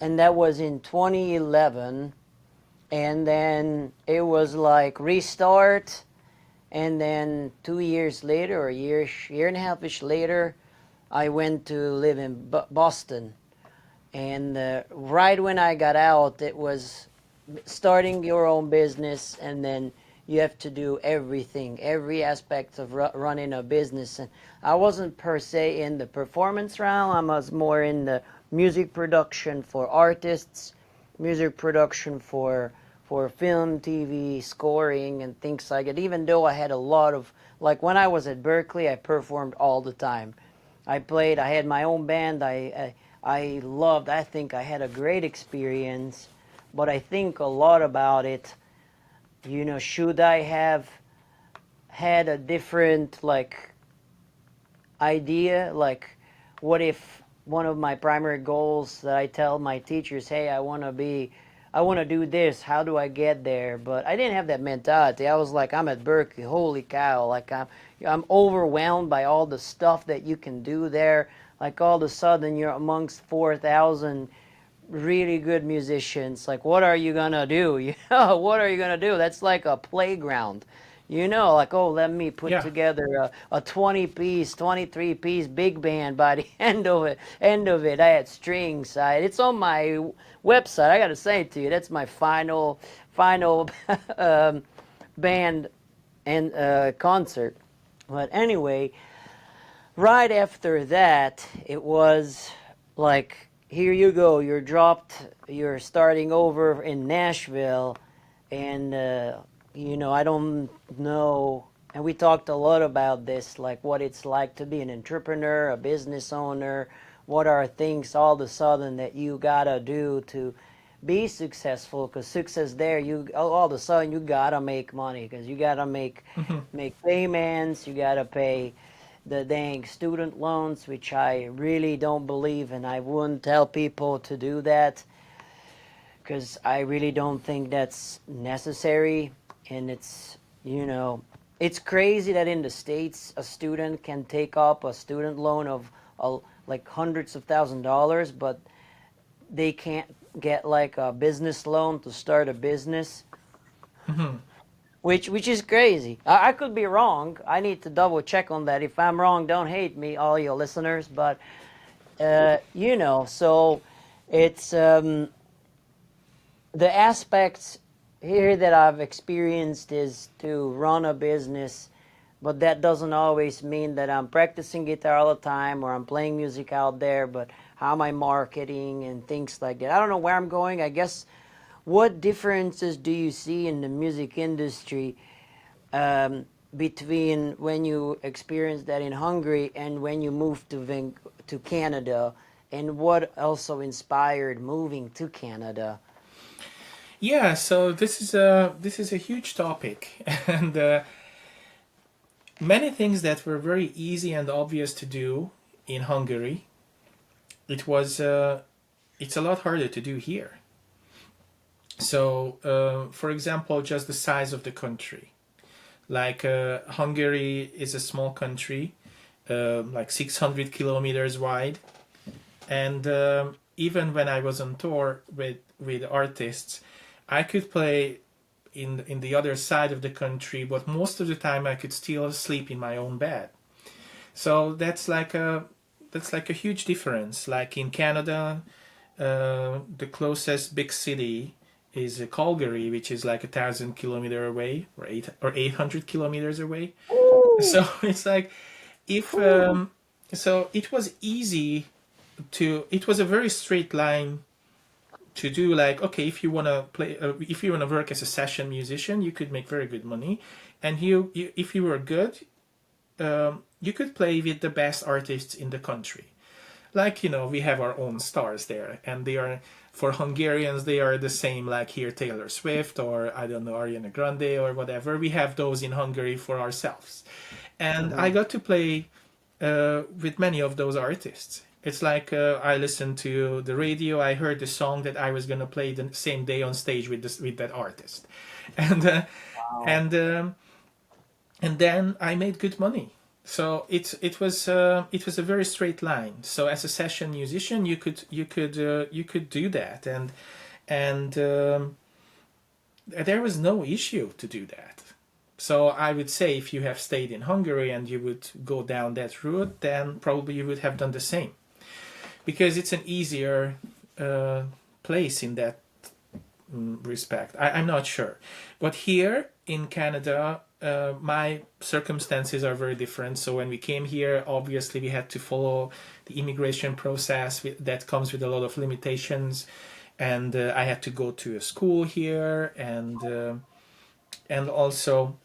and that was in 2011, and then it was like restart, and then 2 years later, or year and a half ish later, I went to live in Boston. And right when I got out, it was starting your own business, and then you have to do everything, every aspect of running a business. And I wasn't per se in the performance realm. I was more in the music production for artists, music production for film, TV, scoring, and things like that. Even though I had a lot of, like when I was at Berkeley, I performed all the time. I played. I had my own band. I loved. I think I had a great experience, but I think a lot about it. Should I have had a different idea? Like, what if one of my primary goals that I tell my teachers, hey, I want to do this. How do I get there? But I didn't have that mentality. I was like, I'm at Berkeley. Holy cow! Like I'm overwhelmed by all the stuff that you can do there. Like all of a sudden you're amongst 4,000 really good musicians. Like, what are you gonna do? What are you gonna do? That's like a playground. Like, oh, let me put Yeah. together a 20-piece, 23-piece big band. By the end of it, I had strings. It's on my website. I gotta say it to you, that's my final band and concert. But anyway, right after that, it was like, here you go, you're starting over in Nashville, and I don't know. And we talked a lot about this, like what it's like to be an entrepreneur, a business owner. What are things all of a sudden that you gotta do to be successful? Because success there, you all of a sudden you gotta make money, because you gotta make payments, you gotta pay the dang student loans, which I really don't believe, and I wouldn't tell people to do that, because I really don't think that's necessary. And it's crazy that in the States a student can take up a student loan of like hundreds of $1,000s, but they can't get like a business loan to start a business, which is crazy. I could be wrong. I need to double check on that. If I'm wrong, don't hate me, all your listeners. But so it's the aspects here that I've experienced is to run a business, but that doesn't always mean that I'm practicing guitar all the time or I'm playing music out there. But how am I marketing and things like that? I don't know where I'm going. I guess, what differences do you see in the music industry between when you experienced that in Hungary and when you moved to Canada, and what also inspired moving to Canada? Yeah, so this is a huge topic, and many things that were very easy and obvious to do in Hungary, it's a lot harder to do here. So, for example, just the size of the country. Like Hungary is a small country, like 600 kilometers wide, and even when I was on tour with artists, I could play in the other side of the country, but most of the time I could still sleep in my own bed. So that's like a huge difference. Like in Canada, the closest big city is Calgary, which is like 1,000 kilometers away, or 800 kilometers away. So it's like, if so it was easy it was a very straight line to do. Like, okay, if you want to work as a session musician, you could make very good money, and if you were good, you could play with the best artists in the country. Like, we have our own stars there, and they are, for Hungarians, they are the same, like here Taylor Swift, or I don't know, Ariana Grande or whatever. We have those in Hungary for ourselves, and I got to play with many of those artists. It's like, I listened to the radio, I heard the song that I was gonna play the same day on stage with that artist, and Wow. and and then I made good money. So it was a very straight line. So as a session musician, you could do that, and there was no issue to do that. So I would say, if you have stayed in Hungary and you would go down that route, then probably you would have done the same, because it's an easier place in that respect. I'm not sure, but here in Canada, my circumstances are very different. So when we came here, obviously we had to follow the immigration process that comes with a lot of limitations, and I had to go to a school here, and also,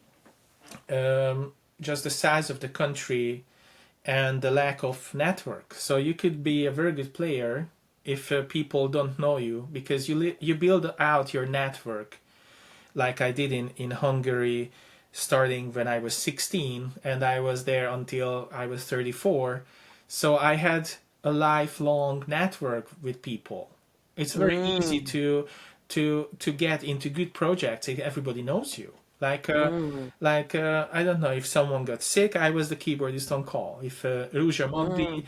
just the size of the country and the lack of network. So you could be a very good player if people don't know you, because you build out your network, like I did in Hungary, starting when I was 16, and I was there until I was 34. So I had a lifelong network with people. It's very easy to get into good projects if everybody knows you. I don't know, if someone got sick, I was the keyboardist on call. If Ruzha Magdi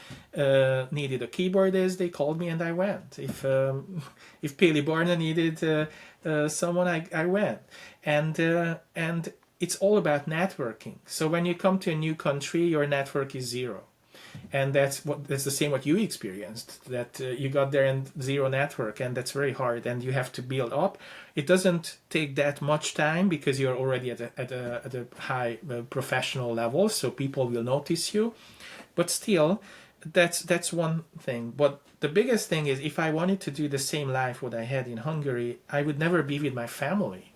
needed a keyboardist, they called me and I went. If Peli Barna needed someone, I went. And it's all about networking. So when you come to a new country, your network is zero. And that's the same what you experienced, that you got there and zero network, and that's very hard, and you have to build up. It doesn't take that much time because you're already at a high professional level, so people will notice you. But still, that's one thing. But the biggest thing is, if I wanted to do the same life what I had in Hungary, I would never be with my family.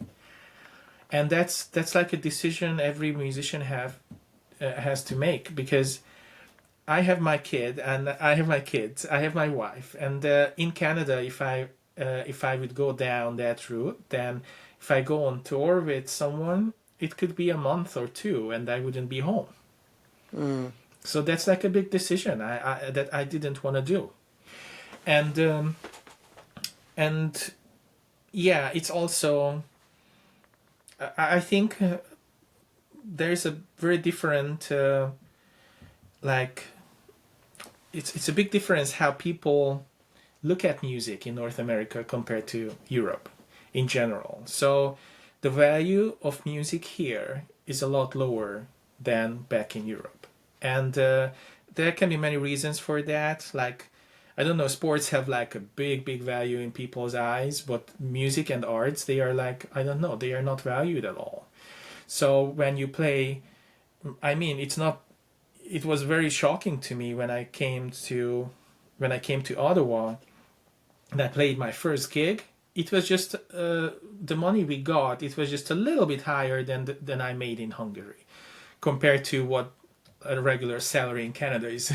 And that's like a decision every musician has to make, because I have my kid, and I have my kids, I have my wife, and in Canada, if I would go down that route, then if I go on tour with someone, it could be a month or two, and I wouldn't be home. So that's like a big decision that I didn't want to do, and yeah, it's also, I think there's a very different it's a big difference how people look at music in North America compared to Europe in general. So the value of music here is a lot lower than back in Europe. And there can be many reasons for that. Like, I don't know, sports have like a big value in people's eyes, but music and arts, they are like, I don't know, they are not valued at all. So when you play, I mean, it was very shocking to me when I came to Ottawa and I played my first gig. It was just the money we got. It was just a little bit higher than I made in Hungary, compared to what a regular salary in Canada is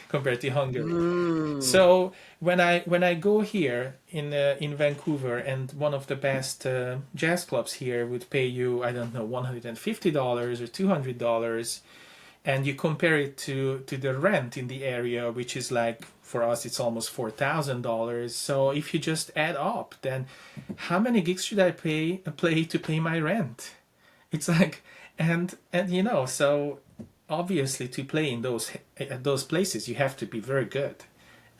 compared to Hungary. So when I go here in Vancouver, and one of the best jazz clubs here would pay you, I don't know, $150 or $200. And you compare it to the rent in the area, which is like, for us, it's almost $4,000. So if you just add up, then how many gigs should I play to pay my rent? It's like, and so obviously to play in those places, you have to be very good,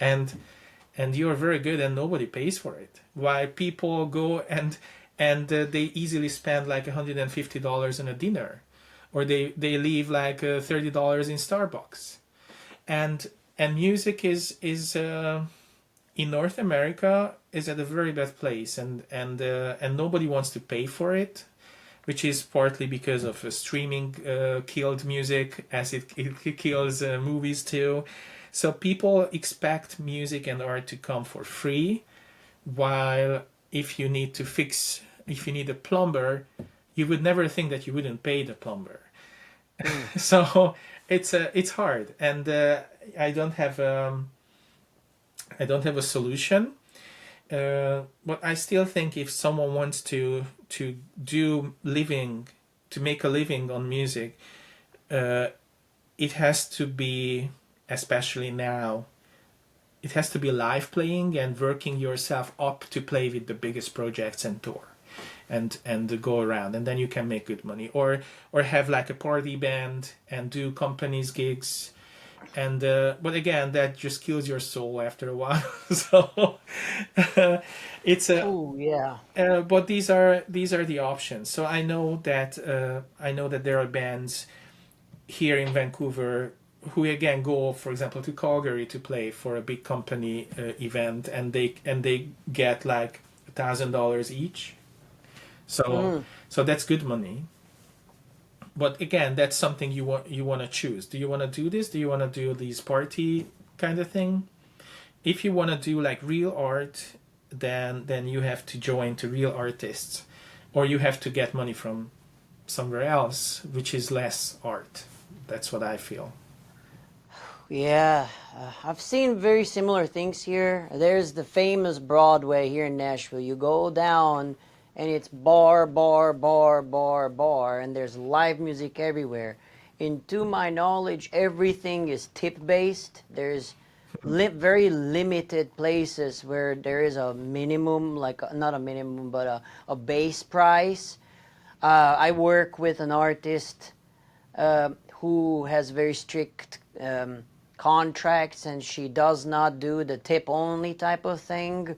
and you're very good, and nobody pays for it. Why people go and they easily spend like $150 on a dinner. Or they leave like $30 in Starbucks, and music is in North America is at a very bad place, and nobody wants to pay for it, which is partly because of streaming killed music, as it kills movies too. So people expect music and art to come for free, while if you need a plumber, you would never think that you wouldn't pay the plumber. So it's hard, and I don't have a solution. But I still think if someone wants to make a living on music, it has to be, especially now, it has to be live playing and working yourself up to play with the biggest projects and tour. And go around, and then you can make good money, or have like a party band and do companies gigs, and but again, that just kills your soul after a while. So it's a but these are the options. So I know that there are bands here in Vancouver who again go, for example, to Calgary to play for a big company event, and they get like $1,000 each. So that's good money. But again, that's something you want to choose. Do you want to do this? Do you want to do these party kind of thing? If you want to do like real art, then you have to join to real artists, or you have to get money from somewhere else, which is less art. That's what I feel. Yeah, I've seen very similar things here. There's the famous Broadway here in Nashville. You go down and it's bar, bar, bar, bar, bar, and there's live music everywhere. And to my knowledge, everything is tip based. There's very limited places where there is a minimum, like not a minimum, but a base price. I work with an artist who has very strict contracts, and she does not do the tip only type of thing.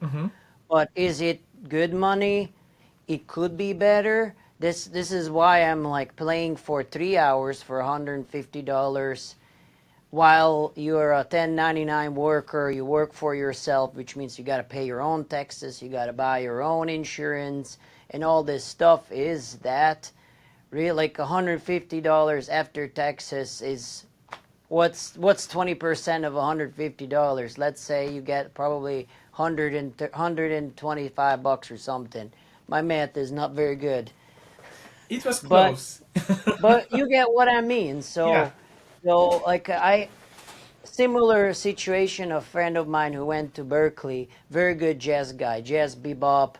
But is it good money? It could be better. This is why I'm like playing for 3 hours for $150 while you're a 1099 worker. You work for yourself, which means you got to pay your own taxes, you got to buy your own insurance, and all this stuff. Is that really like $150 after taxes? Is what's 20% of $150? Let's say you get probably 125 bucks or something. My math is not very good, It was but close. you get what I mean. Yeah. So like I similar situation. A friend of mine who went to Berkeley, very good jazz guy, jazz bebop,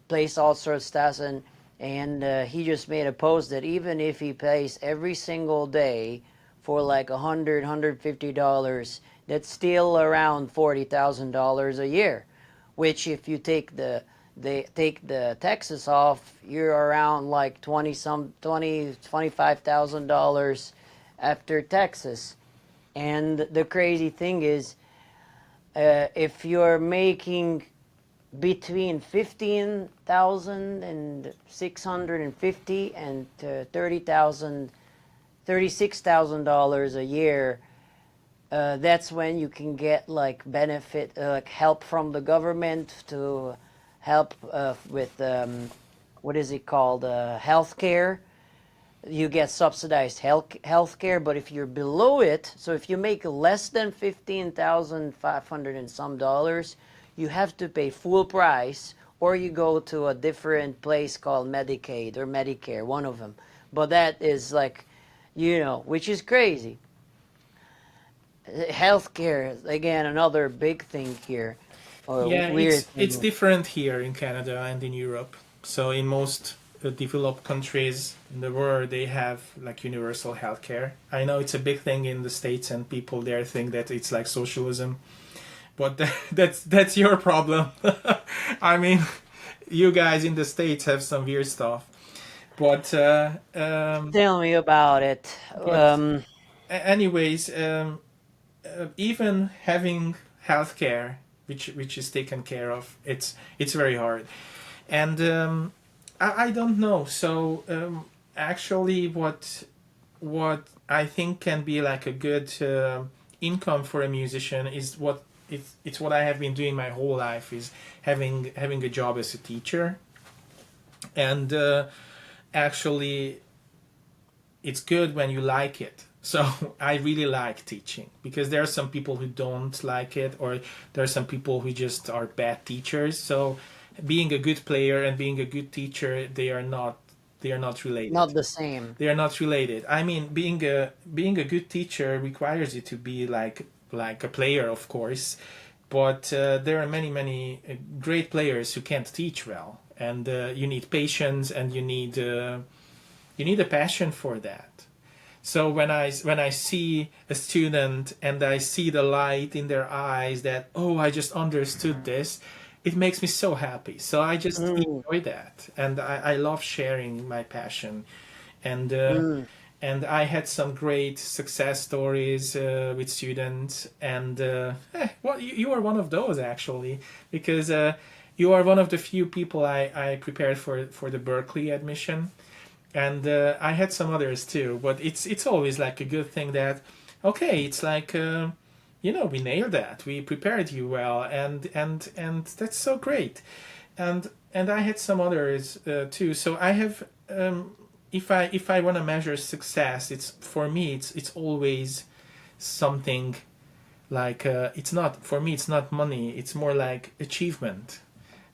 plays all sorts of stuff, and he just made a post that even if he plays every single day for like $150, that's still around $40,000 a year, which if you take the taxes off, you're around like 25,000 dollars after taxes. And the crazy thing is, if you're making between 15,000 and 650 and 30,000, $36,000 a year, that's when you can get like benefit, like help from the government to help with what is it called, healthcare. You get subsidized health care. But if you're below it, so if you make less than 15,500 and some dollars, you have to pay full price, or you go to a different place called Medicaid or Medicare, one of them. But that is like, which is crazy. Healthcare, again, another big thing here, or Yeah, weird it's thing. different here in Canada and in Europe. So in most developed countries in the world, they have like universal healthcare. I know it's a big thing in the States, and people there think that it's like socialism, but that's your problem. I mean, you guys in the States have some weird stuff, but Tell me about it. but anyways, even having healthcare, which is taken care of, it's very hard, and I don't know. So actually, what I think can be like a good income for a musician is it's what I have been doing my whole life, is having a job as a teacher, and actually it's good when you like it. So I really like teaching, because there are some people who don't like it, or there are some people who just are bad teachers. So being a good player and being a good teacher, they are not related. Not the same. They are not related. I mean, being a good teacher requires you to be like a player, of course, but there are many great players who can't teach well, and you need patience, and you need a passion for that. So when I see a student and I see the light in their eyes that, oh, I just understood this, it makes me so happy. So I just Mm, enjoy that, and I love sharing my passion, and mm. I had some great success stories with students, and well, you are one of those actually, because you are one of the few people I prepared for the Berkeley admission, and I had some others too. But it's always like a good thing that, okay, it's like we nailed that. We prepared you well, and that's so great. And I had some others too. So I have, if I want to measure success, it's for me it's always something like, it's not for me, it's not money. It's more like achievement.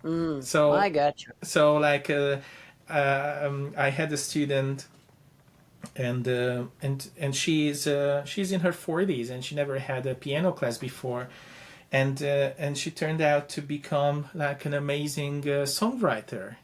I So got you. so like I had a student and she's in her 40s and she never had a piano class before, and she turned out to become like an amazing songwriter,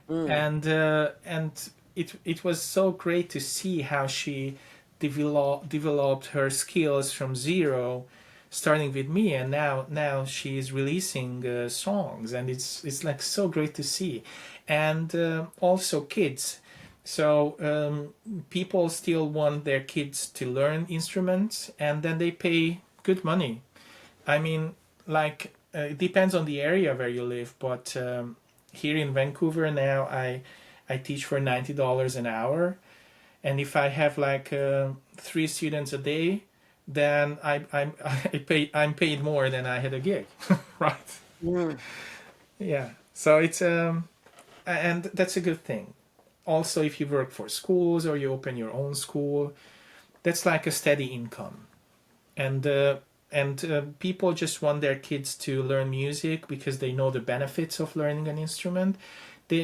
Mm. and it was so great to see how she developed her skills from zero, starting with me, and now she's releasing songs, and it's like so great to see, and also kids. So people still want their kids to learn instruments, and then they pay good money. I mean, like it depends on the area where you live, but here in Vancouver now, I teach for $90 an hour, and if I have like 3 students a day, then I'm paid more than I had a gig, right? Mm. Yeah. So it's and that's a good thing. Also, if you work for schools or you open your own school, that's like a steady income, and people just want their kids to learn music because they know the benefits of learning an instrument.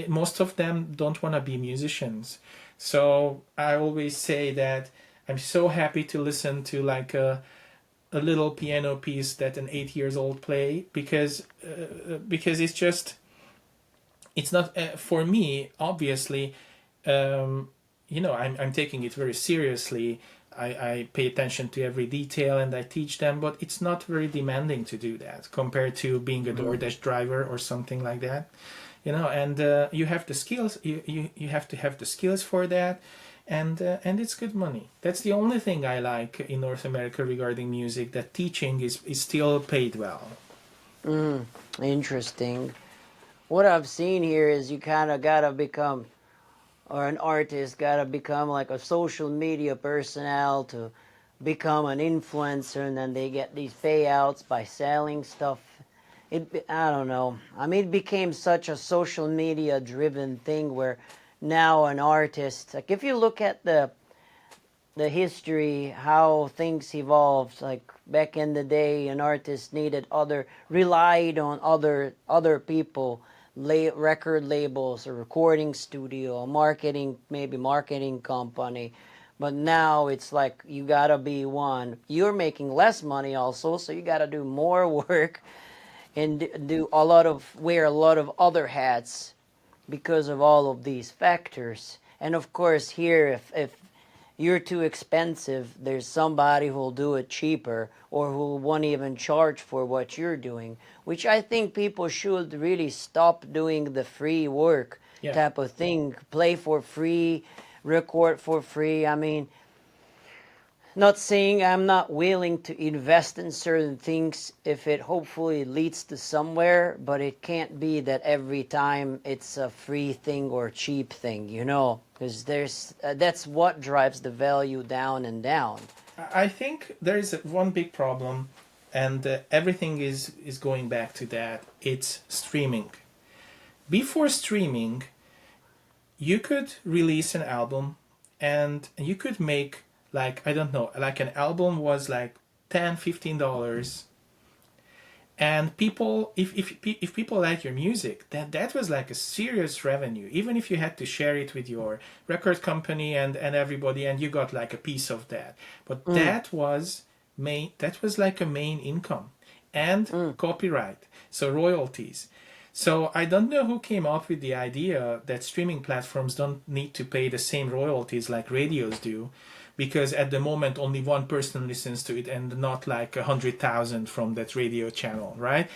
Most of them don't want to be musicians, so I always say that I'm so happy to listen to like a little piano piece that an 8 years old play, because it's not for me, obviously. I'm taking it very seriously. I pay attention to every detail and I teach them, but it's not very demanding to do that compared to being a DoorDash driver or something like that. And you have the skills. You have to have the skills for that, and it's good money. That's the only thing I like in North America regarding music. That teaching is still paid well. Mm. Interesting. What I've seen here is you kind of gotta become, or an artist gotta become like a social media personnel to become an influencer, and then they get these payouts by selling stuff. I don't know. I mean, it became such a social media driven thing where now an artist, like if you look at the history, how things evolved, like back in the day, an artist relied on other people, record labels, a recording studio, a marketing company. But now it's like you gotta be one. You're making less money also, so you gotta do more work and wear a lot of other hats because of all of these factors. And of course, here, if you're too expensive, there's somebody who'll do it cheaper or who won't even charge for what you're doing, which I think people should really stop doing the free work Yeah. type of thing. Play for free, record for free. I mean, not saying I'm not willing to invest in certain things if it hopefully leads to somewhere, but it can't be that every time it's a free thing or cheap thing, because that's what drives the value down and down. I think there is one big problem, and everything is going back to that. It's streaming. Before streaming, you could release an album, and you could make, like, I don't know, like an album was like $10-15, and people, if people like your music, that was like a serious revenue, even if you had to share it with your record company and everybody, and you got like a piece of that. But that was like a main income, and copyright, so royalties. So I don't know who came up with the idea that streaming platforms don't need to pay the same royalties like radios do, because at the moment only one person listens to it and not like 100,000 from that radio channel, right?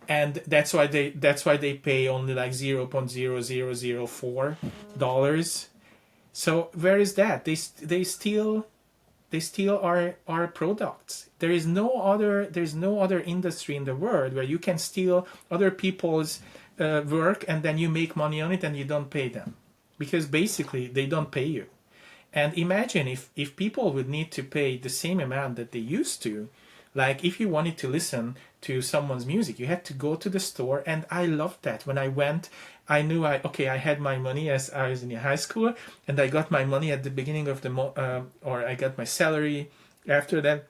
And that's why they pay only like $0.0004. So where is that? They steal our products. There's no other industry in the world where you can steal other people's work and then you make money on it and you don't pay them, because basically they don't pay you. And imagine if people would need to pay the same amount that they used to. Like if you wanted to listen to someone's music, you had to go to the store, and I loved that. When I went, I knew I had my money as I was in high school, and I got my money at the beginning of the or I got my salary after that,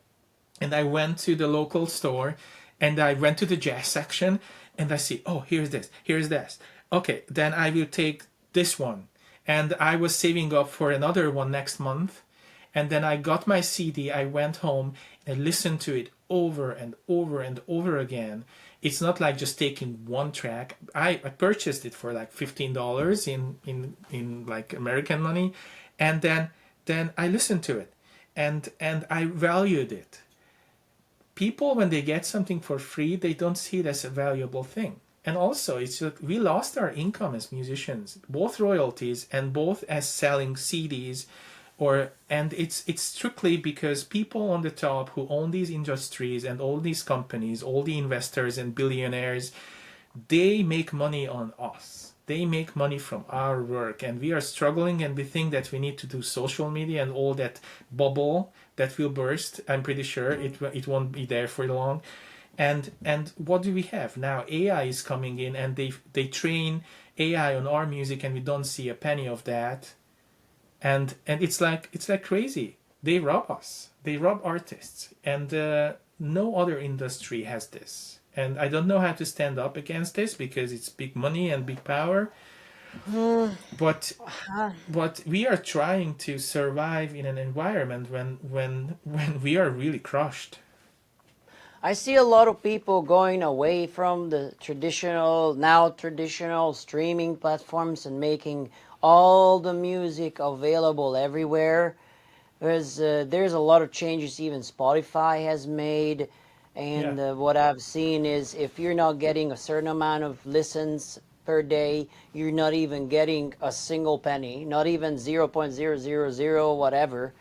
and I went to the local store, and I went to the jazz section, and I see, oh, here's this. Okay, then I will take this one. And I was saving up for another one next month, And then I got my CD, I went home and listened to it over and over and over again. It's not like just taking one track. I purchased it for like $15 in like American money, and then I listened to it, and I valued it. People, when they get something for free, they don't see it as a valuable thing. And also, it's like we lost our income as musicians, both royalties and both as selling CDs, and it's strictly because people on the top who own these industries and all these companies, all the investors and billionaires, they make money on us. They make money from our work, and we are struggling, and we think that we need to do social media and all that bubble that will burst. I'm pretty sure it won't be there for long. And what do we have now? AI is coming in, and they train AI on our music, and we don't see a penny of that. And it's like crazy. They rob us. They rob artists, and no other industry has this. And I don't know how to stand up against this because it's big money and big power. But but we are trying to survive in an environment when we are really crushed. I see a lot of people going away from the traditional streaming platforms and making all the music available everywhere. There's a lot of changes even Spotify has made, and Yeah. what I've seen is if you're not getting a certain amount of listens per day, you're not even getting a single penny, not even 0.000 whatever,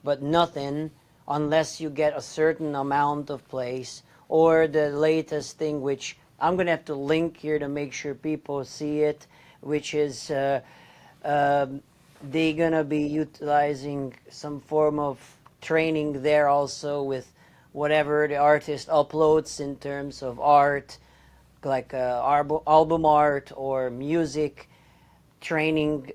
but nothing unless you get a certain amount of plays. Or the latest thing, which I'm going to have to link here to make sure people see it, which is they're going to be utilizing some form of training there also with whatever the artist uploads in terms of art, like album art or music training,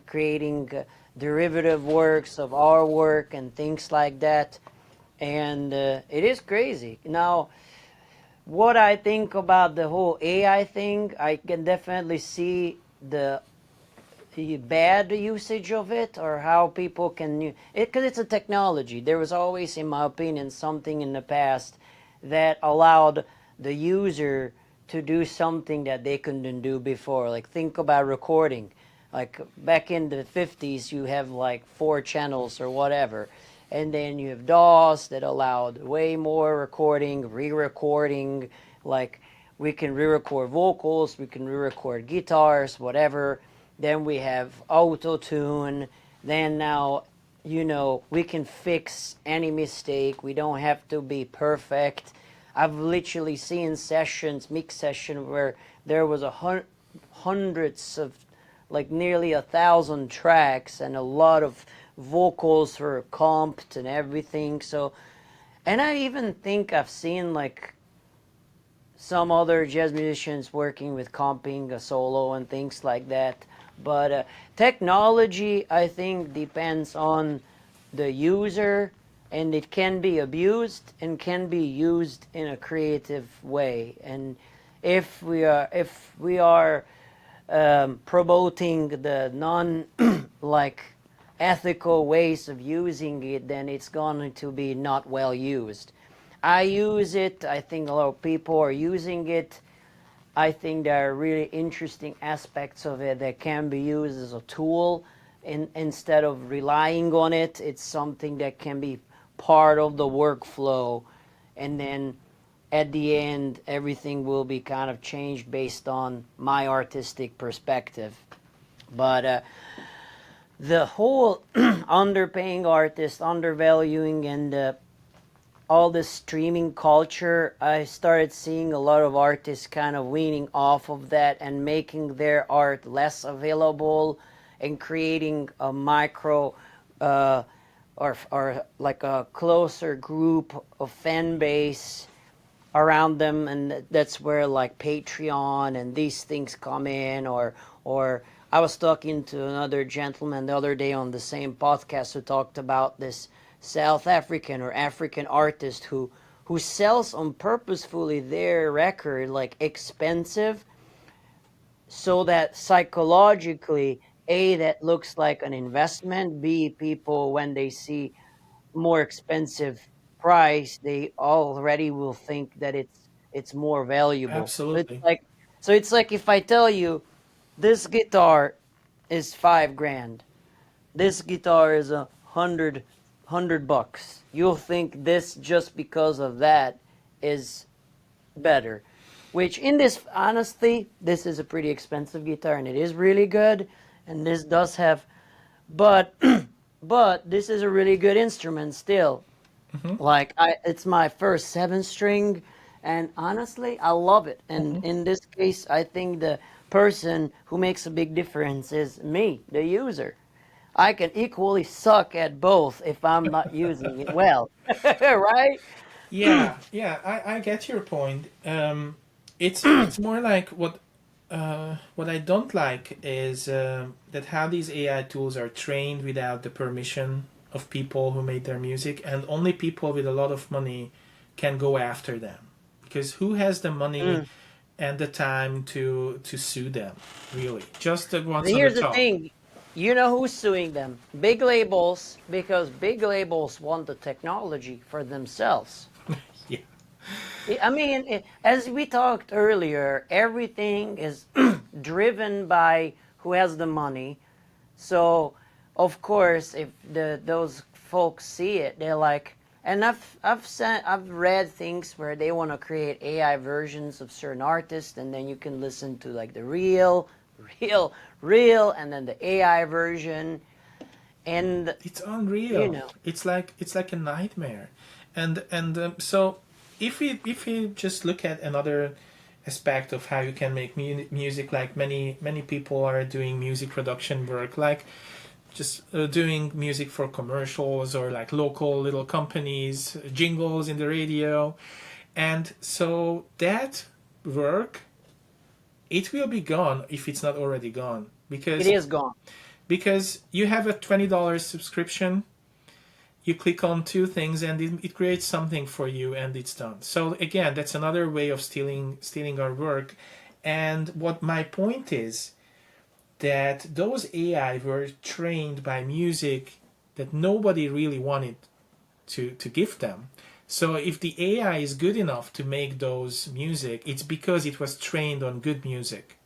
creating derivative works of our work and things like that. And it is crazy. Now, what I think about the whole AI thing, I can definitely see the bad usage of it, or how people can it, because it's a technology. There was always, in my opinion, something in the past that allowed the user to do something that they couldn't do before. Like, think about recording. Like back in the 50s, you have like 4 channels or whatever, and then you have DAWs that allowed way more recording, re-recording. Like, we can re-record vocals, we can re-record guitars, whatever. Then we have auto-tune. Then now, we can fix any mistake. We don't have to be perfect. I've literally seen mix session, where there was hundreds of, like nearly 1,000 tracks, and a lot of vocals were comped and everything. So, and I even think I've seen like some other jazz musicians working with comping a solo and things like that. But technology, I think, depends on the user, and it can be abused and can be used in a creative way. And if we are promoting the non like ethical ways of using it, then it's going to be not well used. I use it. I think a lot of people are using it. I think there are really interesting aspects of it that can be used as a tool instead of relying on it. It's something that can be part of the workflow, and then at the end, everything will be kind of changed based on my artistic perspective. But the whole underpaying artists, undervaluing, and all this streaming culture, I started seeing a lot of artists kind of weaning off of that and making their art less available, and creating a micro or like a closer group of fan base around them. And that's where like Patreon and these things come in. Or I was talking to another gentleman the other day on the same podcast who talked about this South African or African artist who sells on purposefully their record like expensive, so that psychologically A, that looks like an investment. B, people when they see more expensive price, they already will think that it's more valuable. Absolutely. So it's like if I tell you this guitar is 5 grand, this guitar is hundred bucks, you'll think this just because of that is better. Which in this honestly, this is a pretty expensive guitar and it is really good, and this does have, but but this is a really good instrument still. Like it's my first 7 string, and honestly, I love it. And in this case, I think the person who makes a big difference is me, the user. I can equally suck at both if I'm not using it well, right? Yeah, yeah, I get your point. It's more like what I don't like is that how these AI tools are trained without the permission of people who made their music, and only people with a lot of money can go after them. Because who has the money Mm. and the time to sue them? Really, just the ones on the Here's the top. thing. You know who's suing them? Big labels, because big labels want the technology for themselves. Yeah, I mean, as we talked earlier, everything is driven by who has the money. So, of course, if those folks see it, they're like, and I've read things where they want to create AI versions of certain artists, and then you can listen to like the real, real, and then the AI version, and it's you unreal. know, It's like a nightmare, and so if we just look at another aspect of how you can make music, like many people are doing music production work, like just doing music for commercials or like local little companies, jingles in the radio, and so that work, it will be gone if it's not already gone, it because is gone. you have a $20 subscription, you click on two things and it creates something for you and it's done. So again, that's another way of stealing our work. And what my point is, that those AI were trained by music that nobody really wanted to give them. So if the AI is good enough to make those music, it's because it was trained on good music.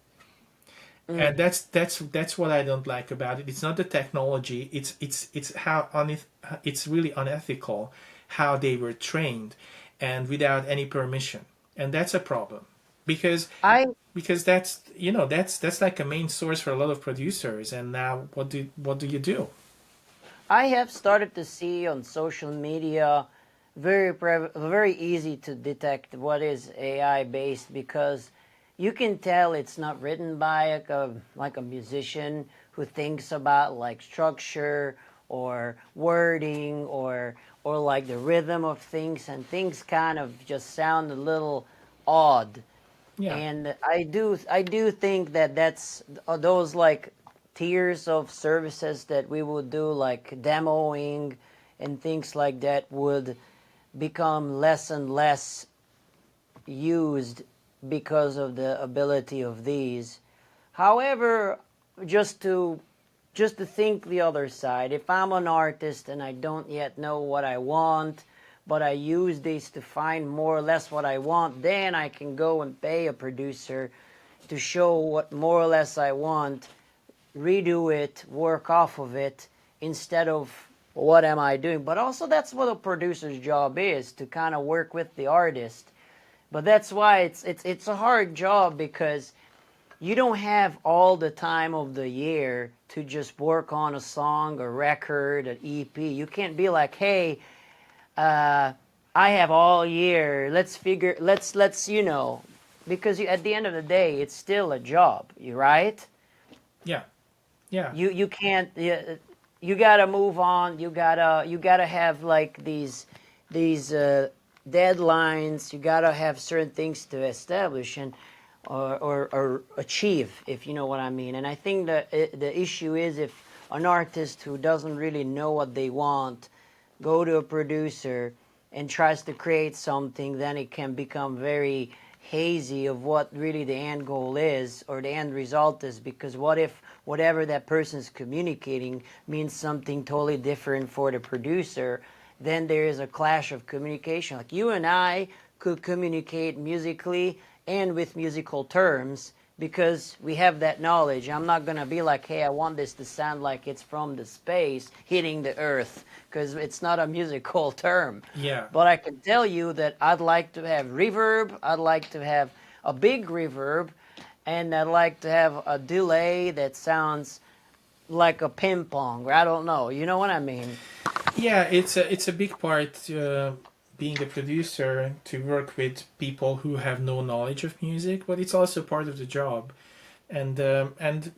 And Mm. that's what I don't like about it. It's not the technology. It's how it's really unethical how they were trained, and without any permission. And that's a problem, because I that's that's like a main source for a lot of producers. And now what do you do? I have started to see on social media very easy to detect what is AI based, because you can tell it's not written by like a musician who thinks about like structure or wording or like the rhythm of things, and things kind of just sound a little odd. Yeah, And I do think that that's those like tiers of services that we would do, like demoing and things like that, would become less and less used because of the ability of these. However, just to think the other side, if I'm an artist and I don't yet know what I want, but I use these to find more or less what I want, then I can go and pay a producer to show what more or less I want, redo it, work off of it, instead of what am I doing. But also, that's what a producer's job is, to kind of work with the artist. But that's why it's a hard job, because you don't have all the time of the year to just work on a song, a record, an EP. You can't be like, hey, I have all year. Let's because at the end of the day, it's still a job. You right? yeah, yeah, You can't. You gotta move on. You gotta have like these deadlines. You gotta have certain things to establish and or achieve, if you know what I mean. And I think that the issue is, if an artist who doesn't really know what they want go to a producer and tries to create something, then it can become very hazy of what really the end goal is or the end result is, because what if whatever that person's communicating means something totally different for the producer? Then there is a clash of communication. Like you and I could communicate musically and with musical terms because we have that knowledge. I'm not going to be like, hey, I want this to sound like it's from the space hitting the earth, because it's not a musical term. Yeah. But I can tell you that I'd like to have reverb, I'd like to have a big reverb, and I'd like to have a delay that sounds like a ping pong, or I don't know. You know what I mean? Yeah, it's a big part, being a producer, to work with people who have no knowledge of music, but it's also part of the job, and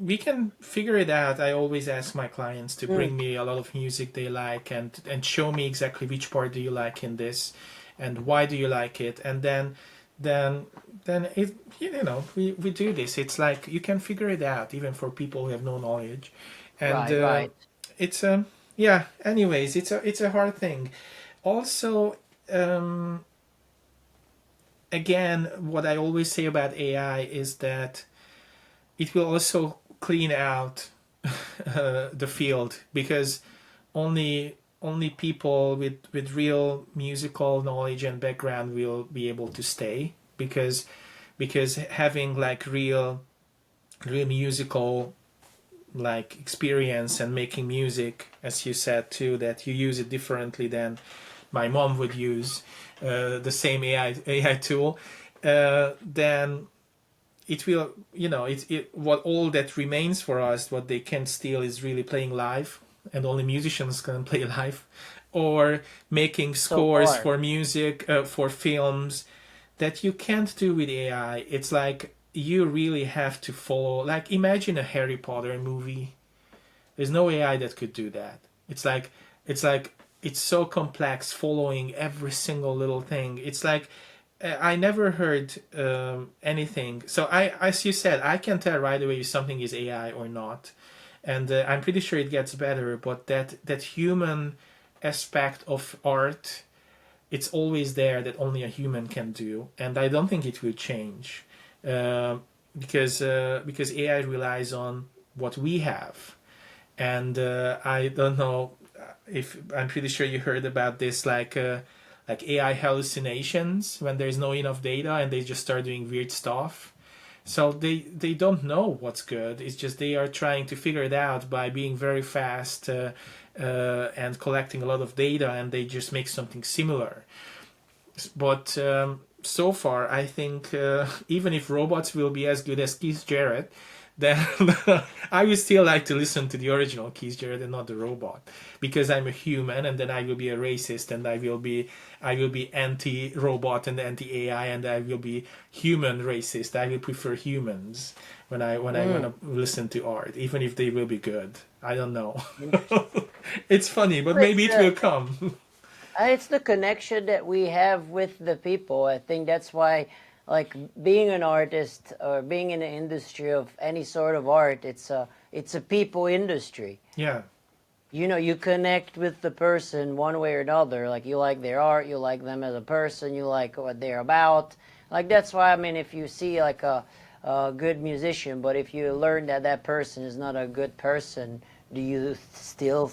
we can figure it out. I always ask my clients to bring me a lot of music they like, and show me exactly which part do you like in this, and why do you like it, and then it, we do this. It's like you can figure it out even for people who have no knowledge, and Right. it's yeah. Anyways, it's a hard thing. Also, again, what I always say about AI is that it will also clean out the field, because only people with real musical knowledge and background will be able to stay, because having like real musical like experience and making music, as you said too, that you use it differently than my mom would use the same AI tool, then it will, what all that remains for us, what they can steal, is really playing live, and only musicians can play live, or making So scores far. for music, for films, that you can't do with AI. It's like you really have to follow. Like imagine a Harry Potter movie. There's no AI that could do that. It's so complex, following every single little thing. It's like I never heard anything. So as you said, I can tell right away if something is AI or not, and I'm pretty sure it gets better. But that human aspect of art, it's always there, that only a human can do, and I don't think it will change, because AI relies on what we have, and I don't know if I'm pretty sure you heard about this, like AI hallucinations, when there's no enough data and they just start doing weird stuff. So they don't know what's good. It's just they are trying to figure it out by being very fast, and collecting a lot of data, and they just make something similar. But so far, I think even if robots will be as good as Keith Jarrett, then I would still like to listen to the original Keith Jarrett and not the robot, because I'm a human, and then I will be a racist, and I will be anti-robot and anti-AI, and I will be human racist. I will prefer humans when I want to listen to art, even if they will be good. I don't know. It's funny, but maybe it will come. It's the connection that we have with the people. I think that's why, like, being an artist or being in the industry of any sort of art, it's a people industry. Yeah. You connect with the person one way or another. Like, you like their art, you like them as a person, you like what they're about. Like, that's why, I mean, if you see like a good musician, but if you learn that that person is not a good person, do you still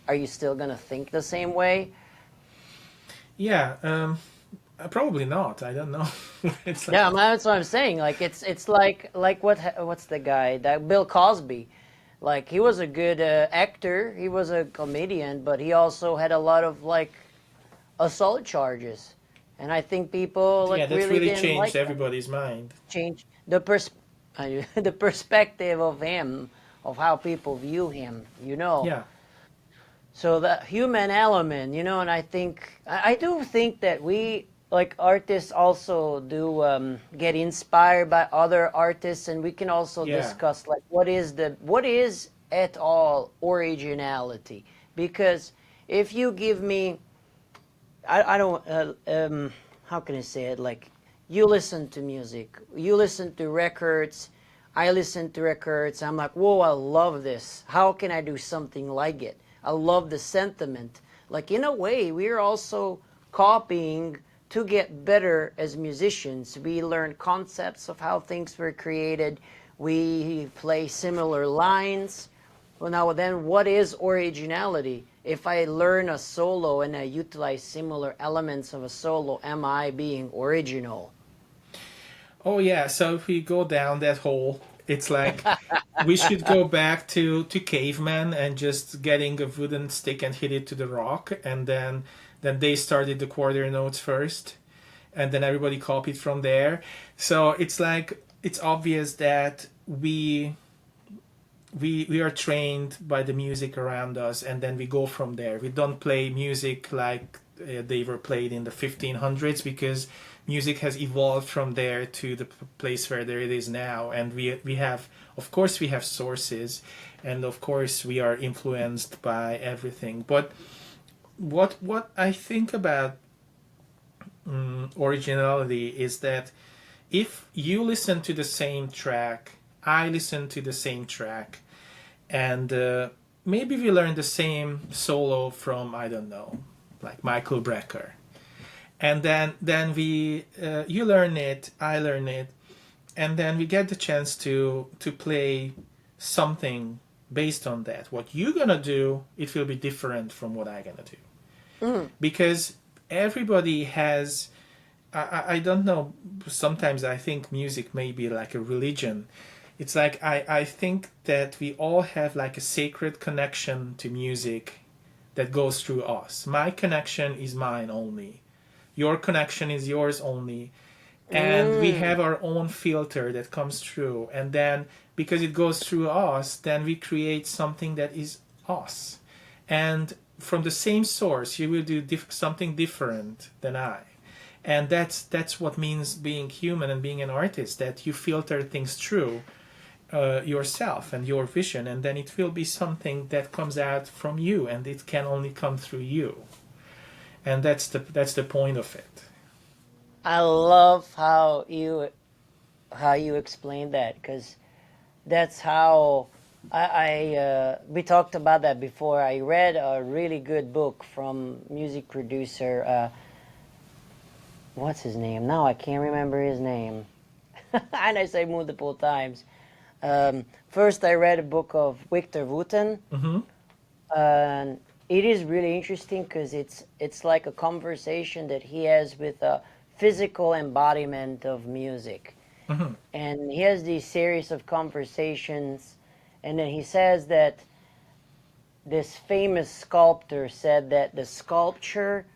are you still gonna think the same way? Yeah. Probably not. I don't know. It's like, Yeah, that's what I'm saying. Like, it's like what's the guy, that Bill Cosby? Like, he was a good actor, he was a comedian, but he also had a lot of like assault charges, and I think people yeah, like that's really really didn't changed like him. everybody's mind. Change the perspective of him, of how people view him. Yeah. So the human element, and I do think that we, like artists, also do get inspired by other artists, and we can also Yeah. discuss like what is at all originality. Because if you give me, I don't, how can I say it? Like, you listen to music, you listen to records, I listen to records. I'm like, whoa, I love this. How can I do something like it? I love the sentiment. Like, in a way, we're also copying to get better as musicians. We learn concepts of how things were created. We play similar lines. Well, now then, what is originality? If I learn a solo and I utilize similar elements of a solo, am I being original? Oh yeah, so if we go down that hole, it's like we should go back to cavemen and just getting a wooden stick and hit it to the rock, and then they started the quarter notes first, and then everybody copied from there. So it's like it's obvious that we are trained by the music around us, and then we go from there. We don't play music like they were played in the 1500s, because music has evolved from there to the place where there it is now. And we have, of course, we have sources, and of course we are influenced by everything. But what I think about originality is that if you listen to the same track, I listen to the same track, and maybe we learn the same solo from, I don't know, like Michael Brecker, and then we you learn it, I learn it, and then we get the chance to play something based on that. What you're gonna do, it will be different from what I'm gonna do, because everybody has. I don't know. Sometimes I think music may be like a religion. It's like I think that we all have like a sacred connection to music that goes through us. My connection is mine only. Your connection is yours only. And we have our own filter that comes through. And then because it goes through us, then we create something that is us. And from the same source, you will do something different than I. And that's what means being human and being an artist, that you filter things through yourself and your vision, and then it will be something that comes out from you, and it can only come through you. And that's the point of it. I love how you explain that, because that's how I we talked about that before. I read a really good book from music producer. What's his name? Now I can't remember his name. And I say multiple times. First, I read a book of Victor Wooten, and it is really interesting because it's like a conversation that he has with a physical embodiment of music, and he has these series of conversations, and then he says that this famous sculptor said that the sculpture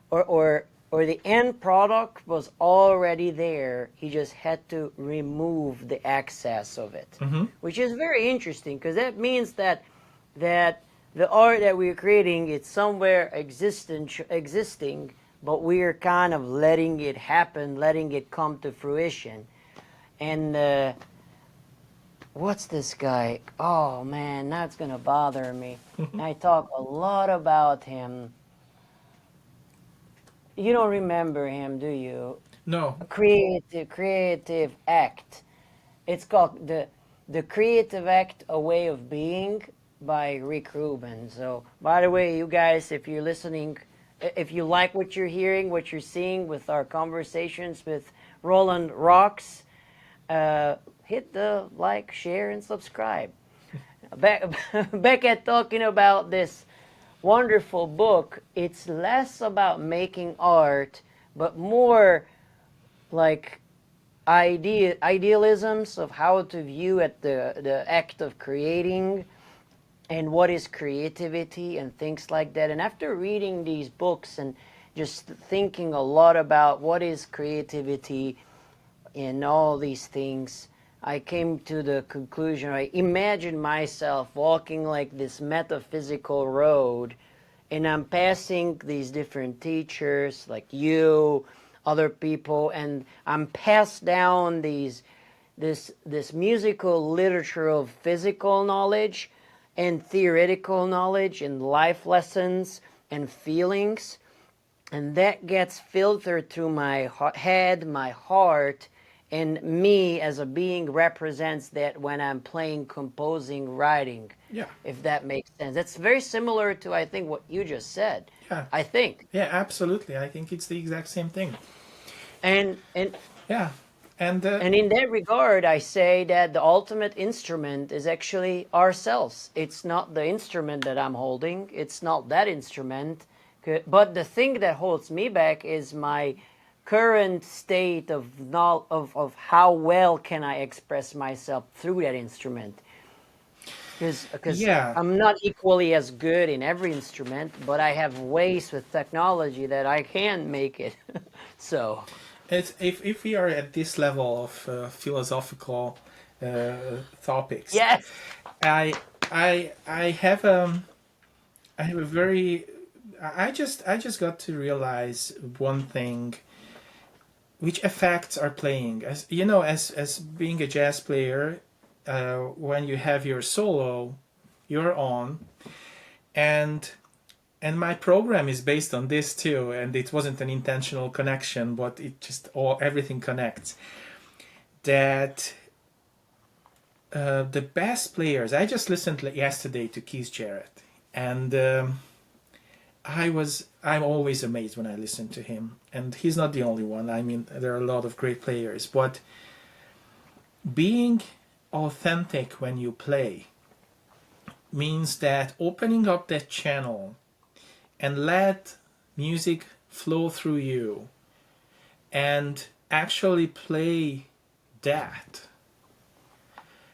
or the end product was already there. He just had to remove the excess of it, which is very interesting, because that means that the art that we're creating, it's somewhere existing, but we're kind of letting it happen, letting it come to fruition. And what's this guy? Oh man, now it's gonna bother me. I talk a lot about him. You don't remember him, do you? No. A creative act. It's called the Creative Act, A Way of Being by Rick Rubin. So, by the way, you guys, if you're listening, if you like what you're hearing, what you're seeing with our conversations with Roland Racz, hit the like, share, and subscribe. Back at talking about this wonderful book, it's less about making art, but more like idealisms of how to view at the act of creating and what is creativity and things like that. And after reading these books and just thinking a lot about what is creativity and all these things, I came to the conclusion, I imagined myself walking like this metaphysical road, and I'm passing these different teachers like you, other people, and I'm passed down this musical literature of physical knowledge and theoretical knowledge and life lessons and feelings, and that gets filtered through my head, my heart, and me as a being represents that when I'm playing, composing, writing. Yeah. If that makes sense. That's very similar to, I think, what you just said. Yeah. I think. Yeah, absolutely. I think it's the exact same thing. And Yeah. And and in that regard, I say that the ultimate instrument is actually ourselves. It's not the instrument that I'm holding. It's not that instrument. But the thing that holds me back is my current state of how well can I express myself through that instrument. Because yeah, I'm not equally as good in every instrument, but I have ways with technology that I can make it. So, it's if we are at this level of philosophical topics, yes. I have I have a very I just got to realize one thing which affects our playing. As you know, as being a jazz player, when you have your solo, you're on, and my program is based on this too. And it wasn't an intentional connection, but it just all everything connects. That the best players. I just listened yesterday to Keith Jarrett, and I'm always amazed when I listen to him, and he's not the only one. I mean, there are a lot of great players, but being authentic when you play means that opening up that channel and let music flow through you and actually play that,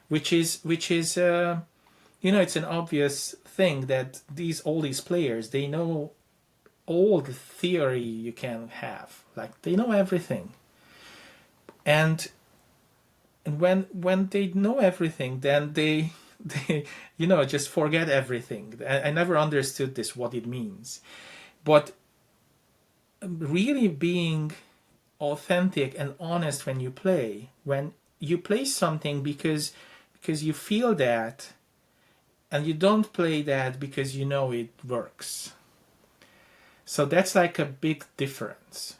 which is it's an obvious thing that all these players, they know all the theory you can have, like they know everything, and when they know everything, then they just forget everything. I never understood this, what it means, but really being authentic and honest when you play something because you feel that, and you don't play that because you know it works. So that's like a big difference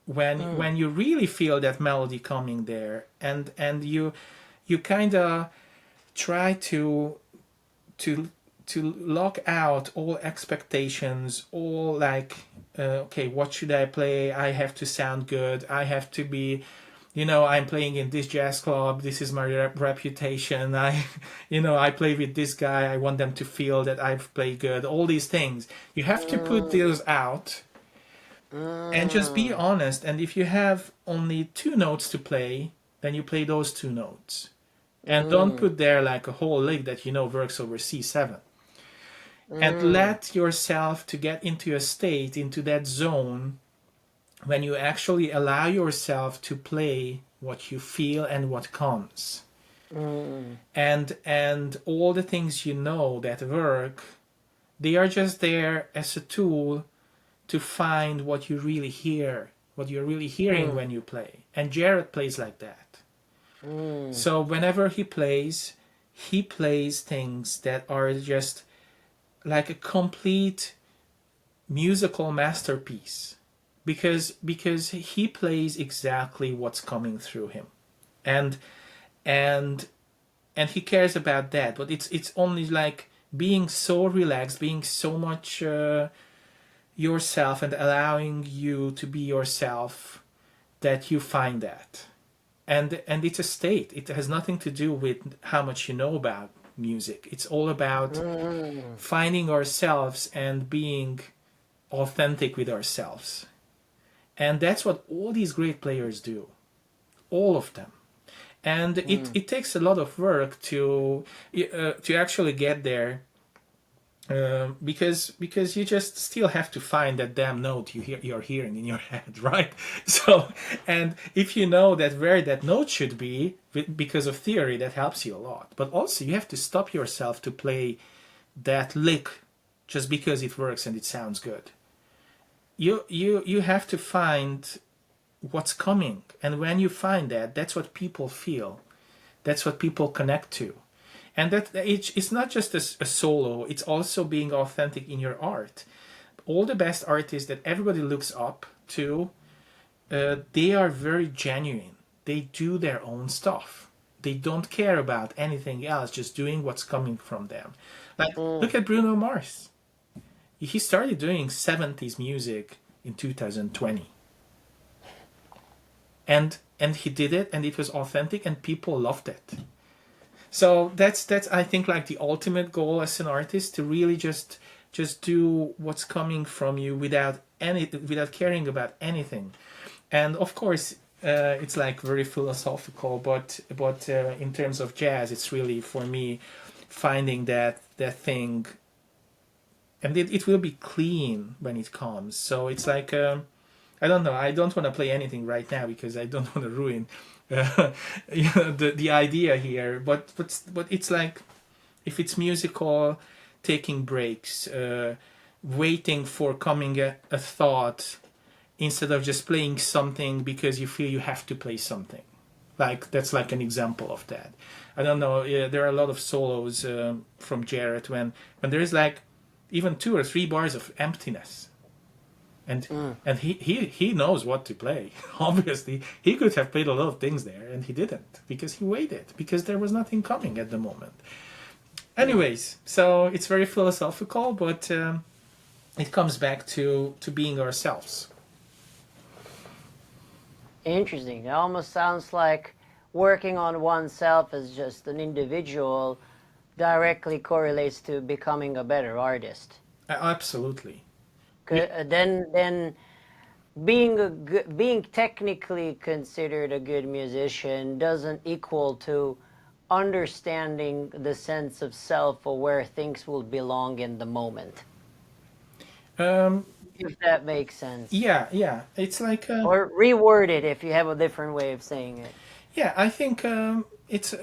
when you really feel that melody coming there, and you kind of try to lock out all expectations, all like okay, what should I play? I have to sound good. I have to be, I'm playing in this jazz club. This is my reputation. I play with this guy. I want them to feel that I've played good. All these things. You have to put those out and just be honest. And if you have only 2 notes to play, then you play those 2 notes. And don't put there like a whole lick that works over C7. And let yourself to get into a state, into that zone, when you actually allow yourself to play what you feel and what comes. And all the things that work, they are just there as a tool to find what you really hear, what you're really hearing when you play. And Jared plays like that. So whenever he plays things that are just like a complete musical masterpiece, because he plays exactly what's coming through him, and he cares about that. But it's only like being so relaxed, being so much yourself, and allowing you to be yourself, that you find that. And it's a state. It has nothing to do with how much you know about music. It's all about finding ourselves and being authentic with ourselves. And that's what all these great players do. All of them. And it takes a lot of work to actually get there. Because you just still have to find that damn note you're hearing in your head, right? So, and if you know that where that note should be because of theory, that helps you a lot. But also you have to stop yourself to play that lick just because it works and it sounds good. You have to find what's coming, and when you find that, that's what people feel, that's what people connect to. And that it's not just a solo, it's also being authentic in your art. All the best artists that everybody looks up to, they are very genuine. they do their own stuff. They don't care about anything else, just doing what's coming from them. Like, look at Bruno Mars. He started doing 70s music in 2020. And he did it, and it was authentic, and people loved it. So that's I think like the ultimate goal as an artist, to really just do what's coming from you without caring about anything. And of course, it's like very philosophical, but in terms of jazz, it's really for me finding that thing, and it will be clean when it comes. So it's like I don't know. I don't want to play anything right now because I don't want to ruin the idea here. But it's like, if it's musical, taking breaks, waiting for coming a thought, instead of just playing something because you feel you have to play something. Like, that's like an example of that. I don't know. There are a lot of solos from Jarrett when there is like even 2 or 3 bars of emptiness. And he knows what to play. Obviously, he could have played a lot of things there, and he didn't, because he waited, because there was nothing coming at the moment. Anyways, so it's very philosophical, but it comes back to being ourselves. Interesting. It almost sounds like working on oneself as just an individual directly correlates to becoming a better artist. Absolutely. Then being technically considered a good musician doesn't equal to understanding the sense of self or where things will belong in the moment. If that makes sense. Yeah. It's like... or reword it if you have a different way of saying it. Yeah, I think it's...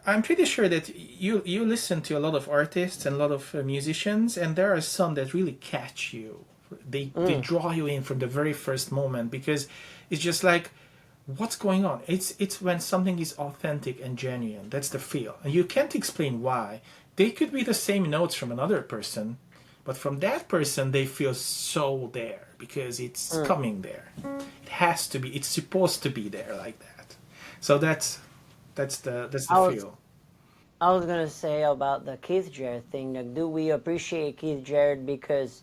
I'm pretty sure that you listen to a lot of artists and a lot of musicians, and there are some that really catch you. They draw you in from the very first moment, because it's just like, what's going on? It's when something is authentic and genuine. That's the feel, and you can't explain why. They could be the same notes from another person, but from that person they feel so there because it's coming there. It has to be. It's supposed to be there like that. So that's the feel. I was gonna say about the Keith Jarrett thing. Like, do we appreciate Keith Jarrett because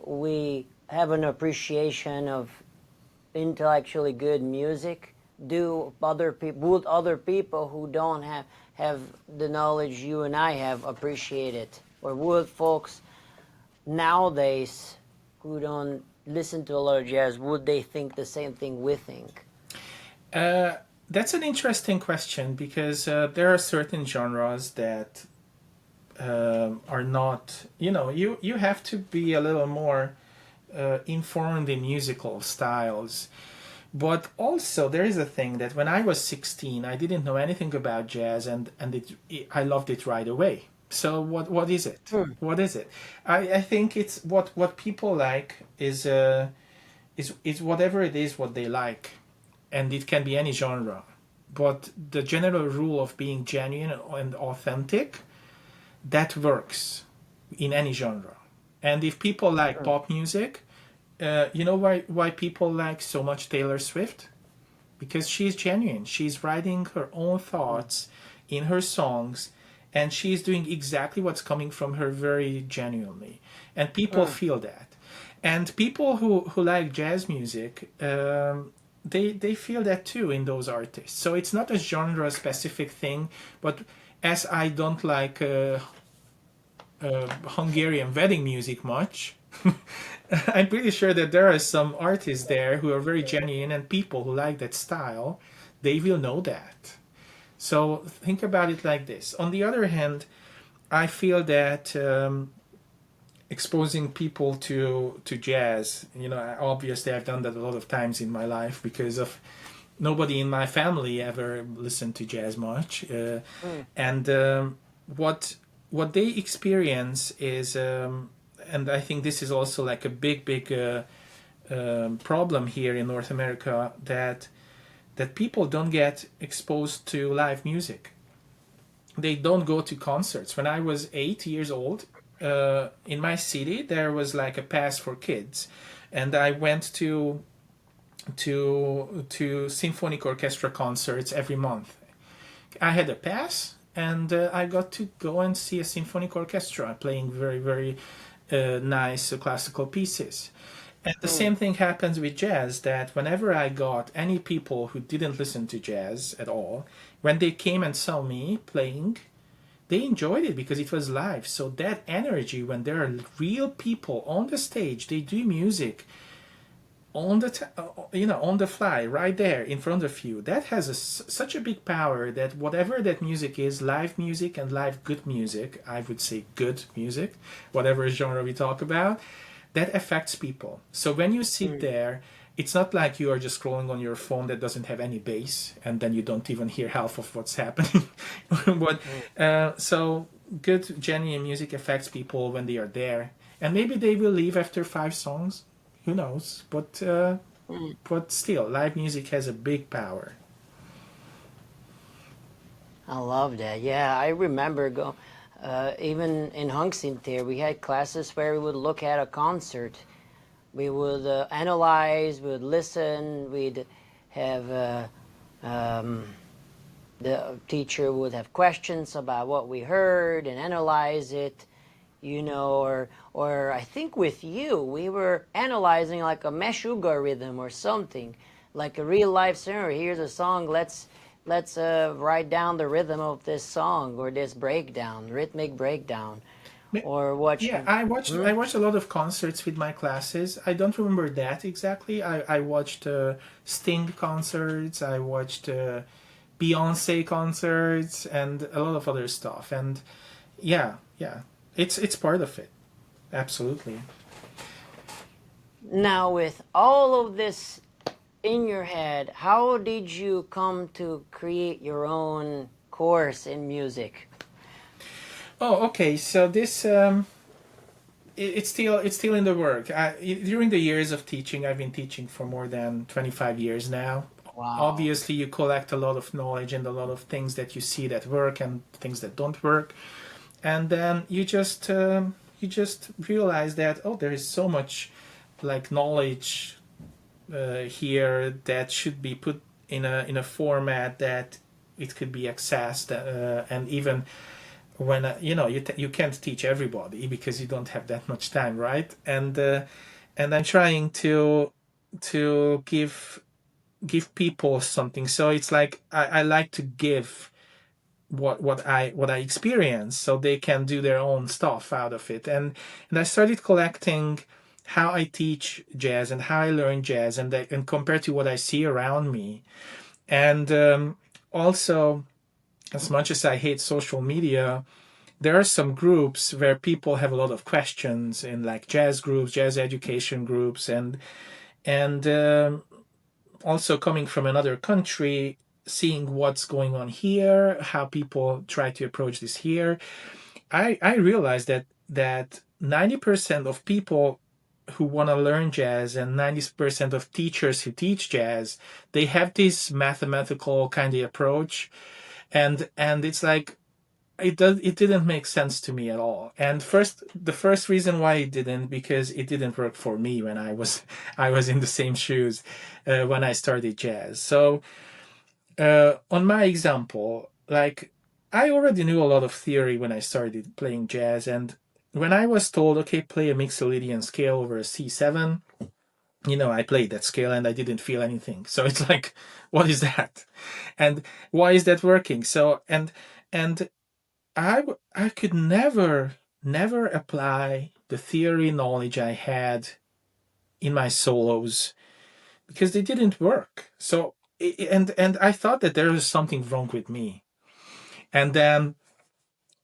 we have an appreciation of intellectually good music? Would other people who don't have the knowledge you and I have appreciate it? Or would folks nowadays who don't listen to a lot of jazz, would they think the same thing we think? That's an interesting question, because there are certain genres that are not, you have to be a little more informed in musical styles. But also there is a thing that when I was 16, I didn't know anything about jazz, and I loved it right away. So what is it? What is it? I think it's what people like is whatever it is what they like. And it can be any genre. But the general rule of being genuine and authentic, that works in any genre. And if people like pop music, you know why people like so much Taylor Swift? Because she's genuine. She's writing her own thoughts in her songs, and she's doing exactly what's coming from her very genuinely. And people feel that. And people who like jazz music, they feel that too in those artists. So it's not a genre specific thing, but as I don't like Hungarian wedding music much, I'm pretty sure that there are some artists there who are very genuine, and people who like that style, they will know that. So think about it like this. On the other hand, I feel that exposing people to jazz, obviously I've done that a lot of times in my life, because of nobody in my family ever listened to jazz much, and what they experience is, and I think this is also like a big problem here in North America, that people don't get exposed to live music. They don't go to concerts. When I was 8 years old, in my city there was like a pass for kids, and I went to to symphonic orchestra concerts every month. I had a pass, and I got to go and see a symphonic orchestra playing very, very nice classical pieces. And the Mm. same thing happens with jazz, that whenever I got any people who didn't listen to jazz at all, when they came and saw me playing, they enjoyed it because it was live. So that energy, when there are real people on the stage, they do music on the on the fly right there in front of you, that has such a big power, that whatever that music is, live music and live good music, I would say good music, whatever genre we talk about, that affects people. So when you sit Mm. there, it's not like you are just scrolling on your phone that doesn't have any bass, and then you don't even hear half of what's happening. But Mm. so good genuine music affects people when they are there, and maybe they will leave after 5 songs, who knows, Mm. but still, live music has a big power. I love that. Yeah, I remember even in Hungsinter, we had classes where we would look at a concert. We would analyze, we would listen, we'd have um, the teacher would have questions about what we heard and analyze it, or I think with you, we were analyzing like a meshuggah rhythm or something, like a real life scenario. Here's a song, let's write down the rhythm of this song or this breakdown, rhythmic breakdown, or what Yeah, you. I watched a lot of concerts with my classes. I don't remember that exactly. I watched Sting concerts. I watched Beyonce concerts and a lot of other stuff. And yeah, yeah, it's part of it. Absolutely. Now, with all of this in your head, how did you come to create your own course in music? Oh, okay. So this it's still in the work. During the years of teaching, I've been teaching for more than 25 years now. Wow. Obviously, you collect a lot of knowledge and a lot of things that you see that work and things that don't work, and then you just realize that, oh, there is so much like knowledge here that should be put in a format that it could be accessed, and even when you can't teach everybody because you don't have that much time, right? And I'm trying to give people something. So it's like I like to give what I experience so they can do their own stuff out of it. And I started collecting how I teach jazz and how I learn jazz, and compared to what I see around me. And also, as much as I hate social media, there are some groups where people have a lot of questions, in like jazz groups, jazz education groups, and also coming from another country, seeing what's going on here, how people try to approach this here. I realized that 90% of people who want to learn jazz and 90% of teachers who teach jazz, they have this mathematical kind of approach, and it's like it didn't make sense to me at all. And the first reason why it didn't, because it didn't work for me when I was in the same shoes when I started jazz. So on my example, like, I already knew a lot of theory when I started playing jazz, and when I was told, okay, play a Mixolydian scale over a C7, I played that scale and I didn't feel anything. So it's like, what is that? And why is that working? So and I could never apply the theory knowledge I had in my solos because they didn't work. So and I thought that there was something wrong with me. And then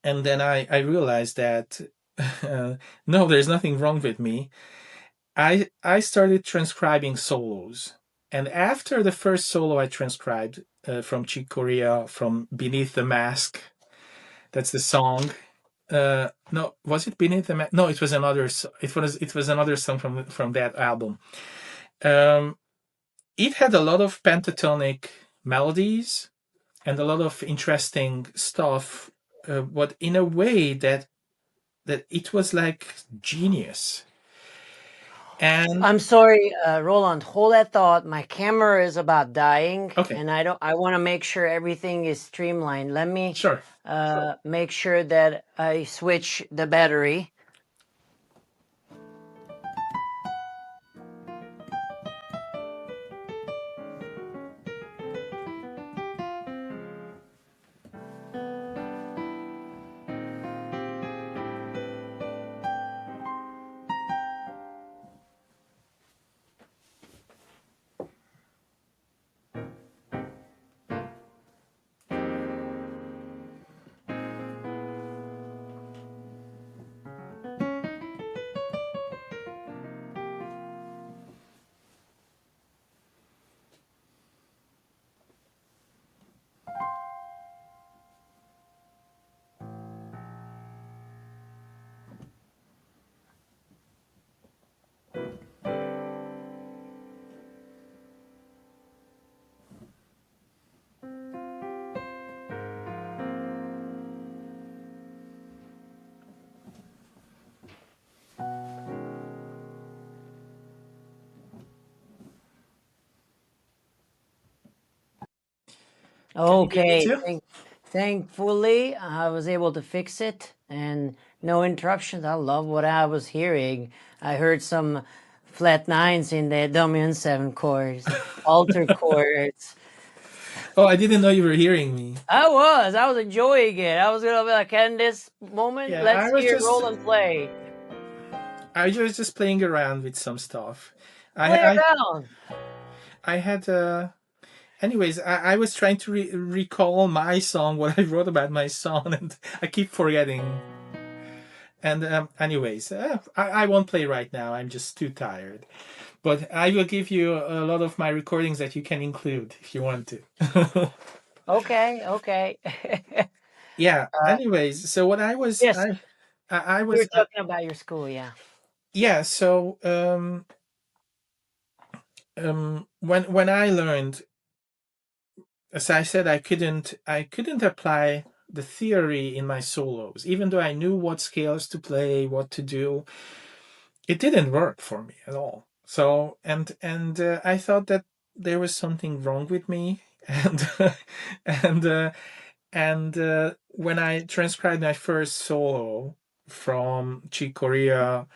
I realized that no, there's nothing wrong with me. I started transcribing solos. And after the first solo I transcribed from Chick Corea, from Beneath the Mask, that's the song. No, was it Beneath the No, it was another. It was another song from that album. Um, it had a lot of pentatonic melodies and a lot of interesting stuff, but in a way that it was like genius. And I'm sorry, Roland, hold that thought. My camera is about dying, okay, and I want to make sure everything is streamlined. Let me sure. make sure that I switch the battery. Can you hear me Okay, too? thankfully I was able to fix it and no interruptions. I love what I was hearing. I heard some flat nines in the dominant seven chords, alter chords. Oh, I didn't know you were hearing me. I was enjoying it. I was gonna be like, in this moment, Yeah, let's hear Roland play. I was just playing around with some stuff. Play I around. I had anyways, I was trying to recall my song, what I wrote about my song, and I keep forgetting. And anyways, I won't play right now. I'm just too tired. But I will give you a lot of my recordings that you can include if you want to. Okay, okay. Yeah. Anyways, so what I was, Yes, I you were was, talking about your school, yeah. yeah. So when I learned, as I said, I couldn't apply the theory in my solos, even though I knew what scales to play, what to do. It didn't work for me at all. So and I thought that there was something wrong with me, and and when I transcribed my first solo from Chick Corea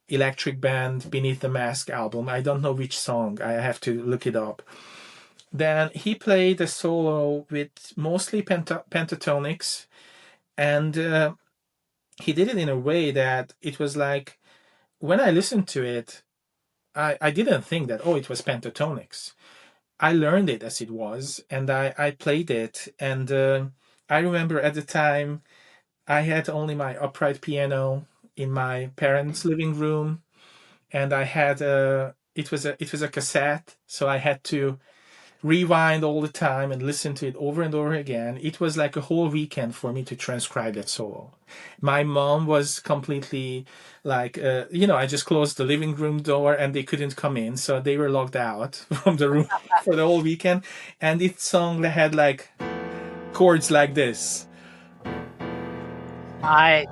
Electric Band Beneath the Mask album, I don't know which song. I have to look it up. Then he played a solo with mostly pentatonics, and he did it in a way that it was like when I listened to it, I didn't think that, oh, it was pentatonics. I learned it as it was, and I played it. And I remember at the time I had only my upright piano in my parents' living room, and I had it was a cassette, so I had to rewind all the time and listen to it over and over again. It was like a whole weekend for me to transcribe that solo. My mom was completely like, I just closed the living room door and they couldn't come in. So they were locked out from the room for the whole weekend. And it song had like chords like this. I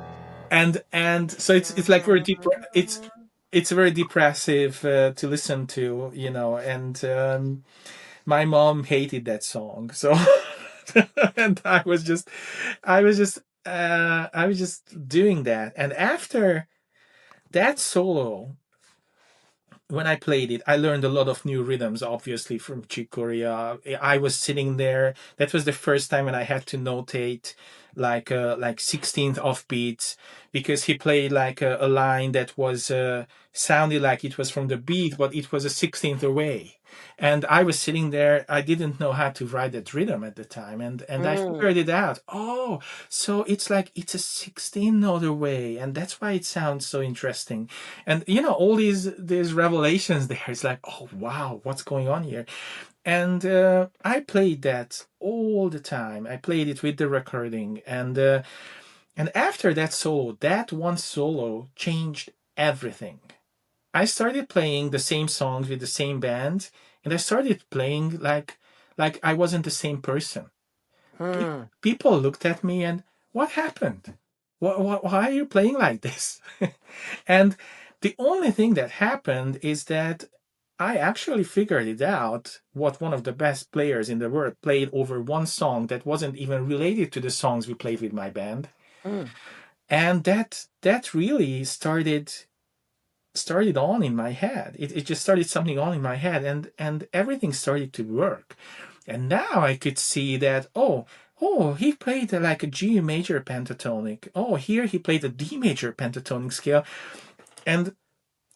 And so it's like very deep. It's very depressive to listen to, and my mom hated that song. So and I was just doing that. And after that solo, when I played it, I learned a lot of new rhythms, obviously from Chick Corea. I was sitting there. That was the first time when I had to notate like 16th offbeats, because he played like a line that was sounded like it was from the beat, but it was a 16th away. And I was sitting there. I didn't know how to write that rhythm at the time, and I mm, figured it out. Oh, so it's like it's a 16 note away, and that's why it sounds so interesting. And all these revelations there, it's like, oh wow, what's going on here? And I played that all the time. I played it with the recording, and after that solo, that one solo changed everything. I started playing the same songs with the same band, and I started playing like I wasn't the same person. mm. People looked at me and, what happened? Why are you playing like this? And The only thing that happened is that I actually figured it out what one of the best players in the world played over one song that wasn't even related to the songs we played with my band. And that really started on in my head. It just started something on in my head, and everything started to work. And now I could see that, he played like a G major pentatonic. Oh, here he played a D major pentatonic scale. And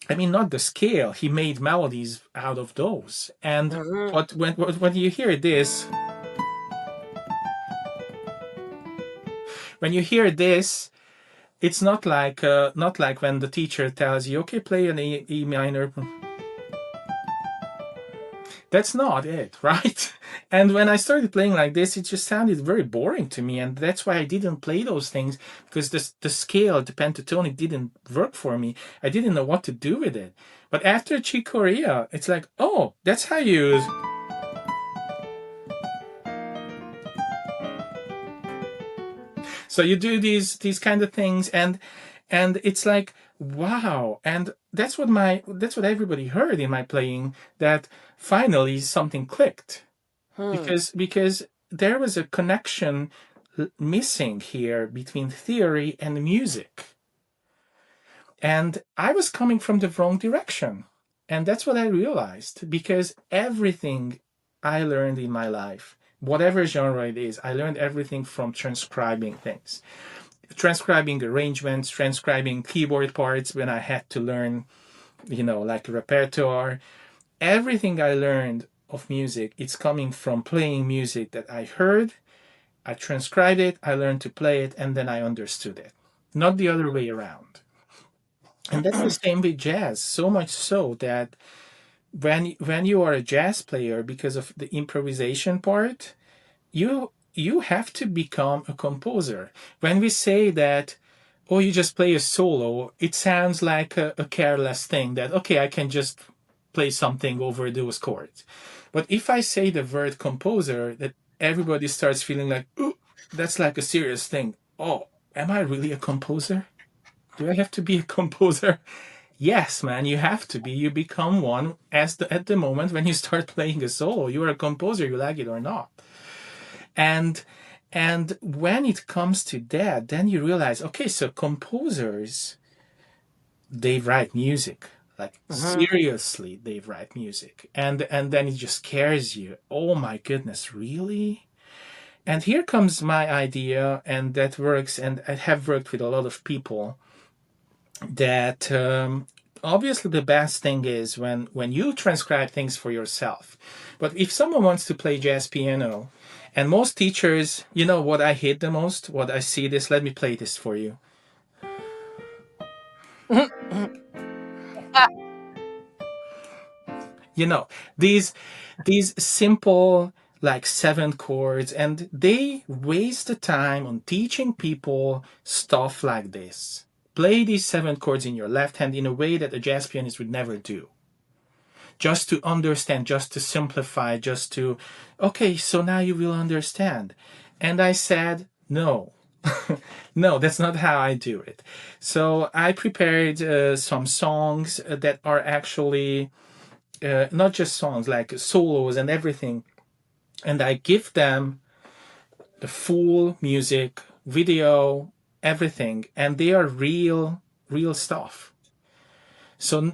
I mean, not the scale, he made melodies out of those. And but when you hear this, it's not like when the teacher tells you, okay, play an E minor. That's not it, right? And when I started playing like this, it just sounded very boring to me, and that's why I didn't play those things, because the scale, the pentatonic, didn't work for me. I didn't know what to do with it. But after Chick Corea, it's like, oh, that's how you. So you do these kind of things, and it's like, wow. And that's what everybody heard in my playing, that finally something clicked. Because there was a connection missing here between theory and music. And I was coming from the wrong direction. And that's what I realized, because everything I learned in my life, whatever genre it is, I learned everything from transcribing things. Transcribing arrangements, transcribing keyboard parts when I had to learn, like repertoire. Everything I learned of music, it's coming from playing music that I heard, I transcribed it, I learned to play it, and then I understood it. Not the other way around. And that's the same with jazz, so much so that when you are a jazz player, because of the improvisation part, you have to become a composer. When we say that, oh, you just play a solo, it sounds like a careless thing, that, okay, I can just play something over those chords. But if I say the word composer, that everybody starts feeling like, ooh, that's like a serious thing. Oh, am I really a composer? Do I have to be a composer? Yes, man, you have to be. You become one at the moment when you start playing a solo. You are a composer, you like it or not. And when it comes to that, then you realize, okay, so composers, they write music. Like, seriously, they write music. And then it just scares you. Oh my goodness, really? And here comes my idea, and that works, and I have worked with a lot of people, that obviously the best thing is when you transcribe things for yourself. But if someone wants to play jazz piano, and most teachers, what I hate the most, what I see this, let me play this for you. These simple, like 7 chords, and they waste the time on teaching people stuff like this. Play these 7 chords in your left hand in a way that a jazz pianist would never do. Just to understand, just to simplify, just to, okay, so now you will understand. And I said, no. No, that's not how I do it. So I prepared some songs that are actually not just songs, like solos and everything. And I give them the full music, video, everything. And they are real stuff. So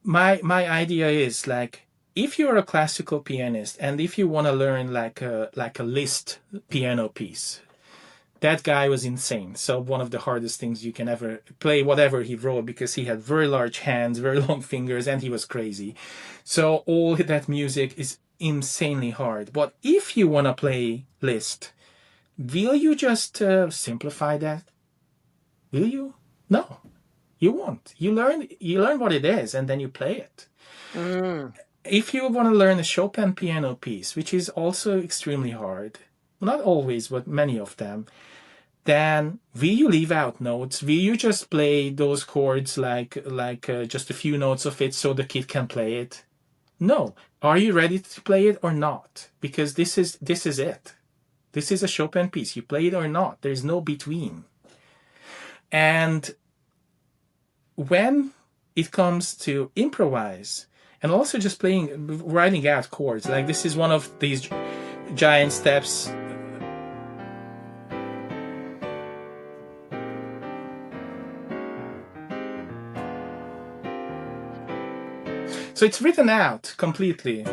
my idea is, like, if you're a classical pianist and if you want to learn like a Liszt piano piece, that guy was insane. So one of the hardest things you can ever play, whatever he wrote, because he had very large hands, very long fingers, and he was crazy. So all that music is insanely hard. But if you want to play Liszt, will you just simplify that? Will you? No, you won't. You learn what it is, and then you play it. If you want to learn a Chopin piano piece, which is also extremely hard, not always, but many of them, then will you leave out notes? Will you just play those chords like just a few notes of it so the kid can play it? No. Are you ready to play it or not? Because this is it. This is a Chopin piece. You play it or not. There's no between. And when it comes to improvise and also just writing out chords. Like this is one of these giant steps. So it's written out completely.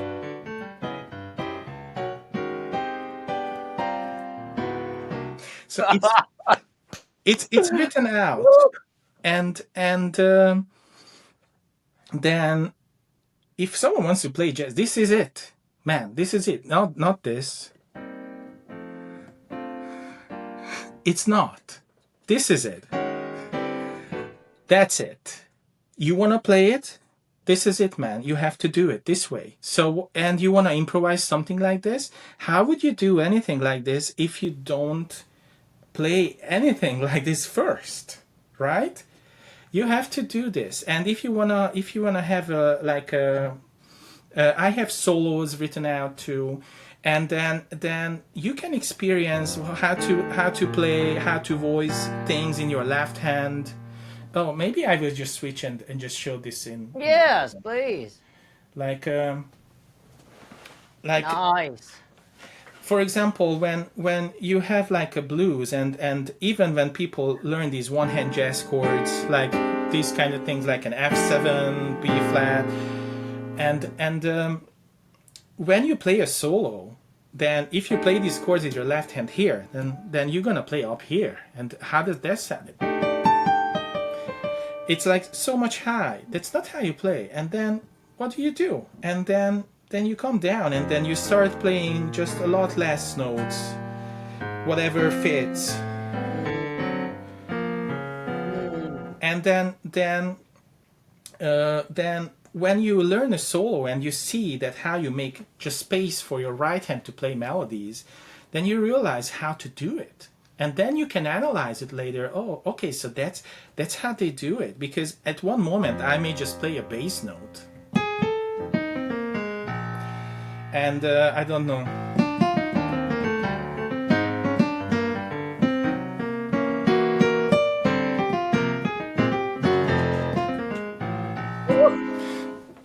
So it's written out, and then if someone wants to play jazz, this is it, man. This is it. Not this. It's not. This is it. That's it. You want to play it? This is it, man. You have to do it this way. So, and you want to improvise something like this? How would you do anything like this if you don't play anything like this first, right? You have to do this. And if you wanna have I have solos written out too, and then you can experience how to play, how to voice things in your left hand. Oh, maybe I will just switch and just show this in. Yes, please. Like Nice. for example, when you have like a blues, and even when people learn these one-hand jazz chords, like these kind of things, like an F7, B flat, and when you play a solo, then if you play these chords with your left hand here, then you're gonna play up here. And how does that sound? It's like so much high. That's not how you play. And then what do? And then you come down, and then you start playing just a lot less notes, whatever fits. And then when you learn a solo and you see that how you make just space for your right hand to play melodies, then you realize how to do it. And then you can analyze it later. Oh, okay, so that's how they do it. Because at one moment I may just play a bass note. And I don't know.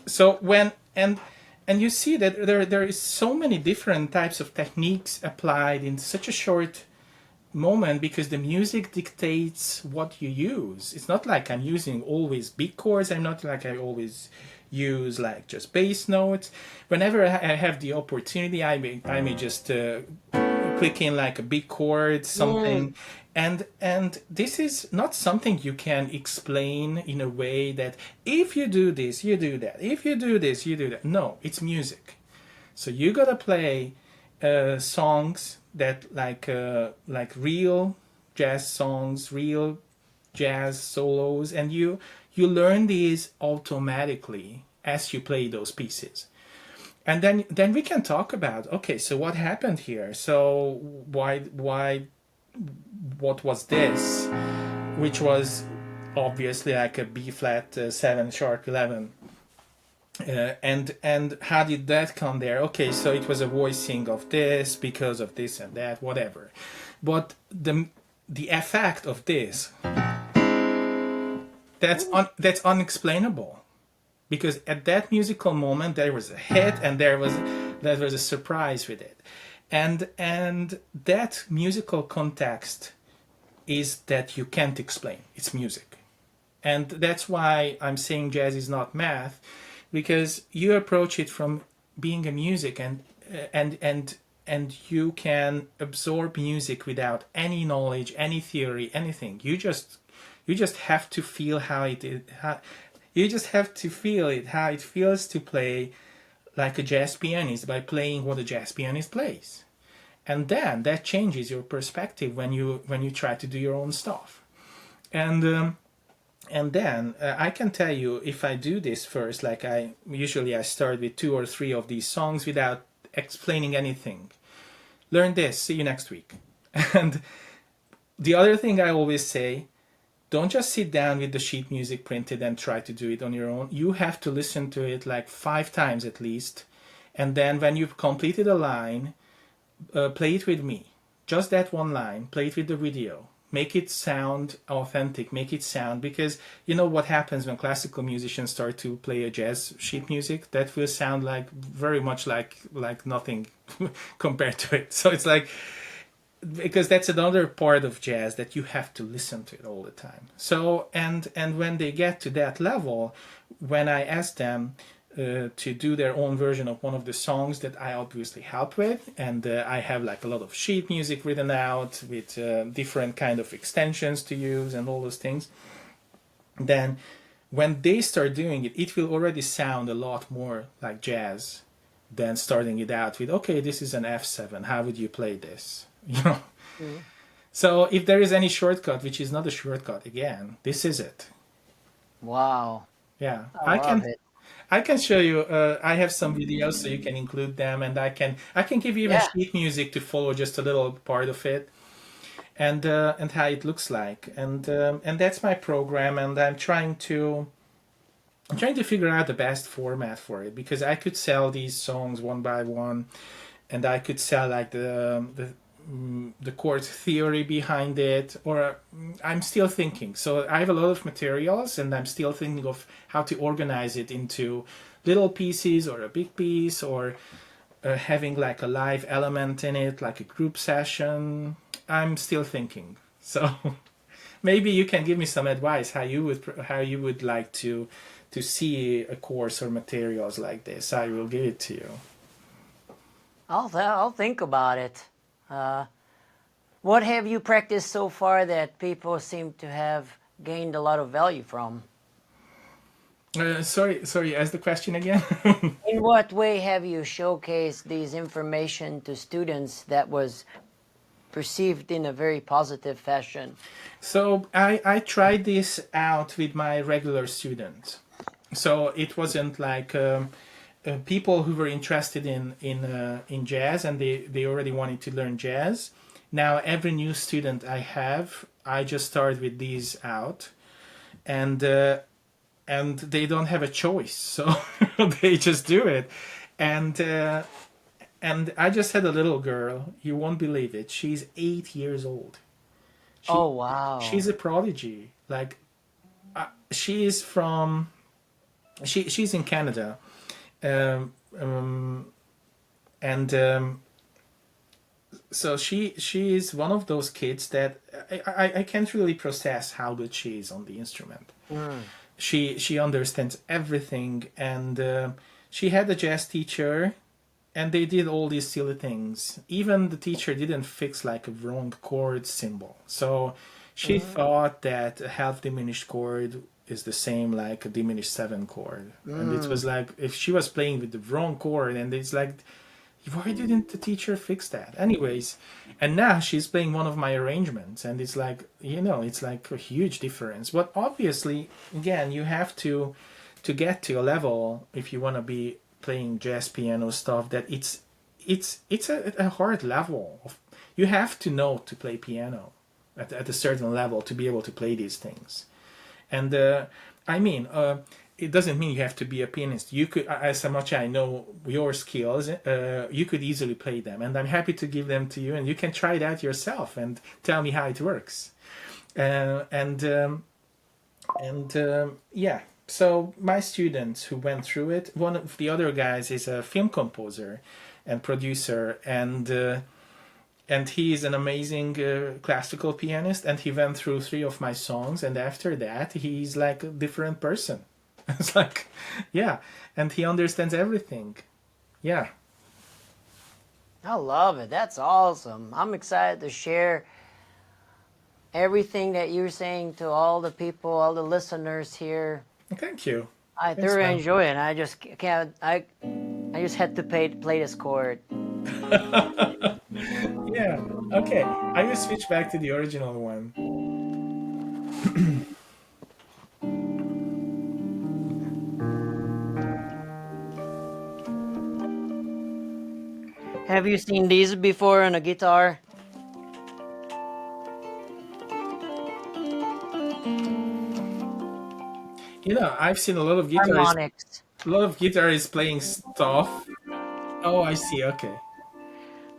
So when and you see that there is so many different types of techniques applied in such a short moment, because the music dictates what you use. It's not like I'm using always big chords. I'm not like I always use like just bass notes. Whenever I have the opportunity, I may just click in like a big chord, something. And this is not something you can explain in a way that if you do this, you do that. If you do this, you do that. No, it's music. So you gotta play songs that like real jazz songs, real jazz solos, and you learn these automatically as you play those pieces. And then we can talk about, okay, so what happened here? So why what was this, which was obviously like a B flat 7 sharp 11, and how did that come there? Okay, so it was a voicing of this because of this and that, whatever. But the effect of this, that's unexplainable, because at that musical moment there was a hit and there was a surprise with it. And that musical context is that you can't explain. It's music. And that's why I'm saying jazz is not math, because you approach it from being a music, and you can absorb music without any knowledge, any theory, anything. You just have to feel how it feels to play like a jazz pianist by playing what a jazz pianist plays. And then that changes your perspective when you try to do your own stuff. And then I can tell you, if I do this first, like I start with 2 or 3 of these songs without explaining anything. Learn this, see you next week. And the other thing I always say, don't just sit down with the sheet music printed and try to do it on your own. You have to listen to it like 5 times at least. And then when you've completed a line, play it with me. Just that one line, play it with the video. make it sound authentic, make it sound, because you know what happens when classical musicians start to play a jazz sheet music, that will sound like very much like nothing compared to it. So it's like, because that's another part of jazz, that you have to listen to it all the time. So and when they get to that level, when I ask them to do their own version of one of the songs that I obviously help with, and I have like a lot of sheet music written out with different kind of extensions to use and all those things, then when they start doing it, it will already sound a lot more like jazz than starting it out with, okay, this is an F7, how would you play this? You know. So if there is any shortcut, which is not a shortcut, again, this is it. Wow. Yeah, I love it. I can show you. I have some videos, so you can include them, and I can give you even Yeah. sheet music to follow just a little part of it, and how it looks like, and that's my program, and I'm trying to figure out the best format for it, because I could sell these songs one by one, and I could sell like the chord theory behind it, or I'm still thinking. So I have a lot of materials, and I'm still thinking of how to organize it into little pieces or a big piece, or having like a live element in it, like a group session. I'm still thinking. So maybe you can give me some advice how you would like to see a course or materials like this. I will give it to you. I'll think about it. What have you practiced so far that people seem to have gained a lot of value from? Sorry, ask the question again. In what way have you showcased these information to students that was perceived in a very positive fashion? So I tried this out with my regular students. So it wasn't like people who were interested in jazz, and they already wanted to learn jazz. Now every new student I have, I just start with these out, and they don't have a choice, so they just do it, and I just had a little girl. You won't believe it. She's 8 years old. Oh, wow. She's a prodigy. Like she is from. She's in Canada, and so she is one of those kids that I can't really process how good she is on the instrument. She understands everything, and she had a jazz teacher, and they did all these silly things. Even the teacher didn't fix like a wrong chord symbol, so she thought that a half diminished chord is the same like a diminished 7 chord, and it was like if she was playing with the wrong chord, and it's like, why didn't the teacher fix that? Anyways, and now she's playing one of my arrangements, and it's like, it's like a huge difference. But obviously, again, you have to get to a level, if you want to be playing jazz piano stuff, that it's a hard level. You have to know to play piano at a certain level to be able to play these things. And it doesn't mean you have to be a pianist. You could, as much as I know your skills, you could easily play them, and I'm happy to give them to you, and you can try it out yourself and tell me how it works. Yeah. So my students who went through it, one of the other guys is a film composer and producer, and he is an amazing classical pianist, and he went through 3 of my songs, and after that he's like a different person. It's like, yeah, and he understands everything. Yeah. I love it. That's awesome. I'm excited to share everything that you're saying to all the people, all the listeners here. Thank you. I Thanks, thoroughly man. enjoy it. I just can't. I just had to play this chord. Yeah. Okay. I will switch back to the original one. Have you seen these before on a guitar? I've seen a lot of guitarists. Harmonics. A lot of guitarists playing stuff. Oh, I see. Okay.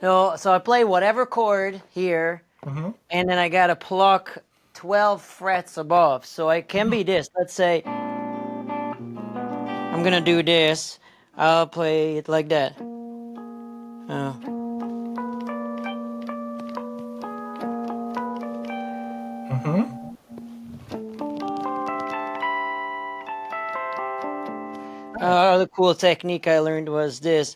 So I play whatever chord here, and then I gotta pluck 12 frets above. So it can be this. Let's say I'm gonna do this. I'll play it like that. Other cool technique I learned was this.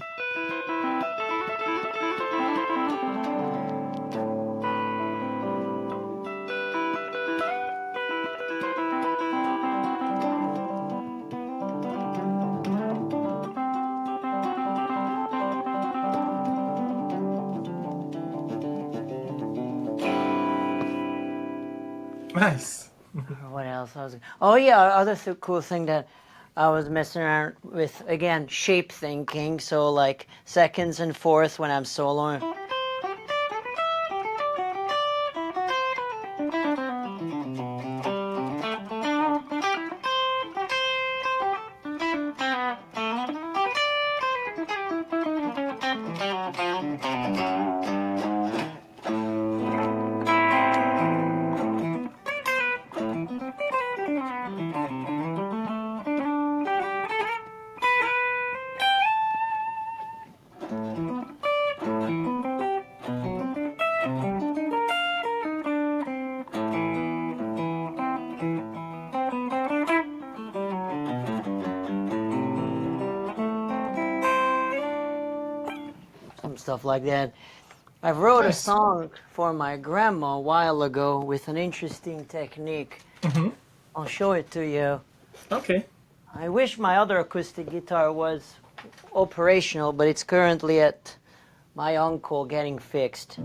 Nice. What else? Oh yeah, other cool thing that I was messing around with, again, shape thinking. So like seconds and fourths when I'm soloing. Some stuff like that. I wrote a Nice. song for my grandma a while ago with an interesting technique. I'll show it to you. Okay. I wish my other acoustic guitar was operational, but it's currently at my uncle getting fixed.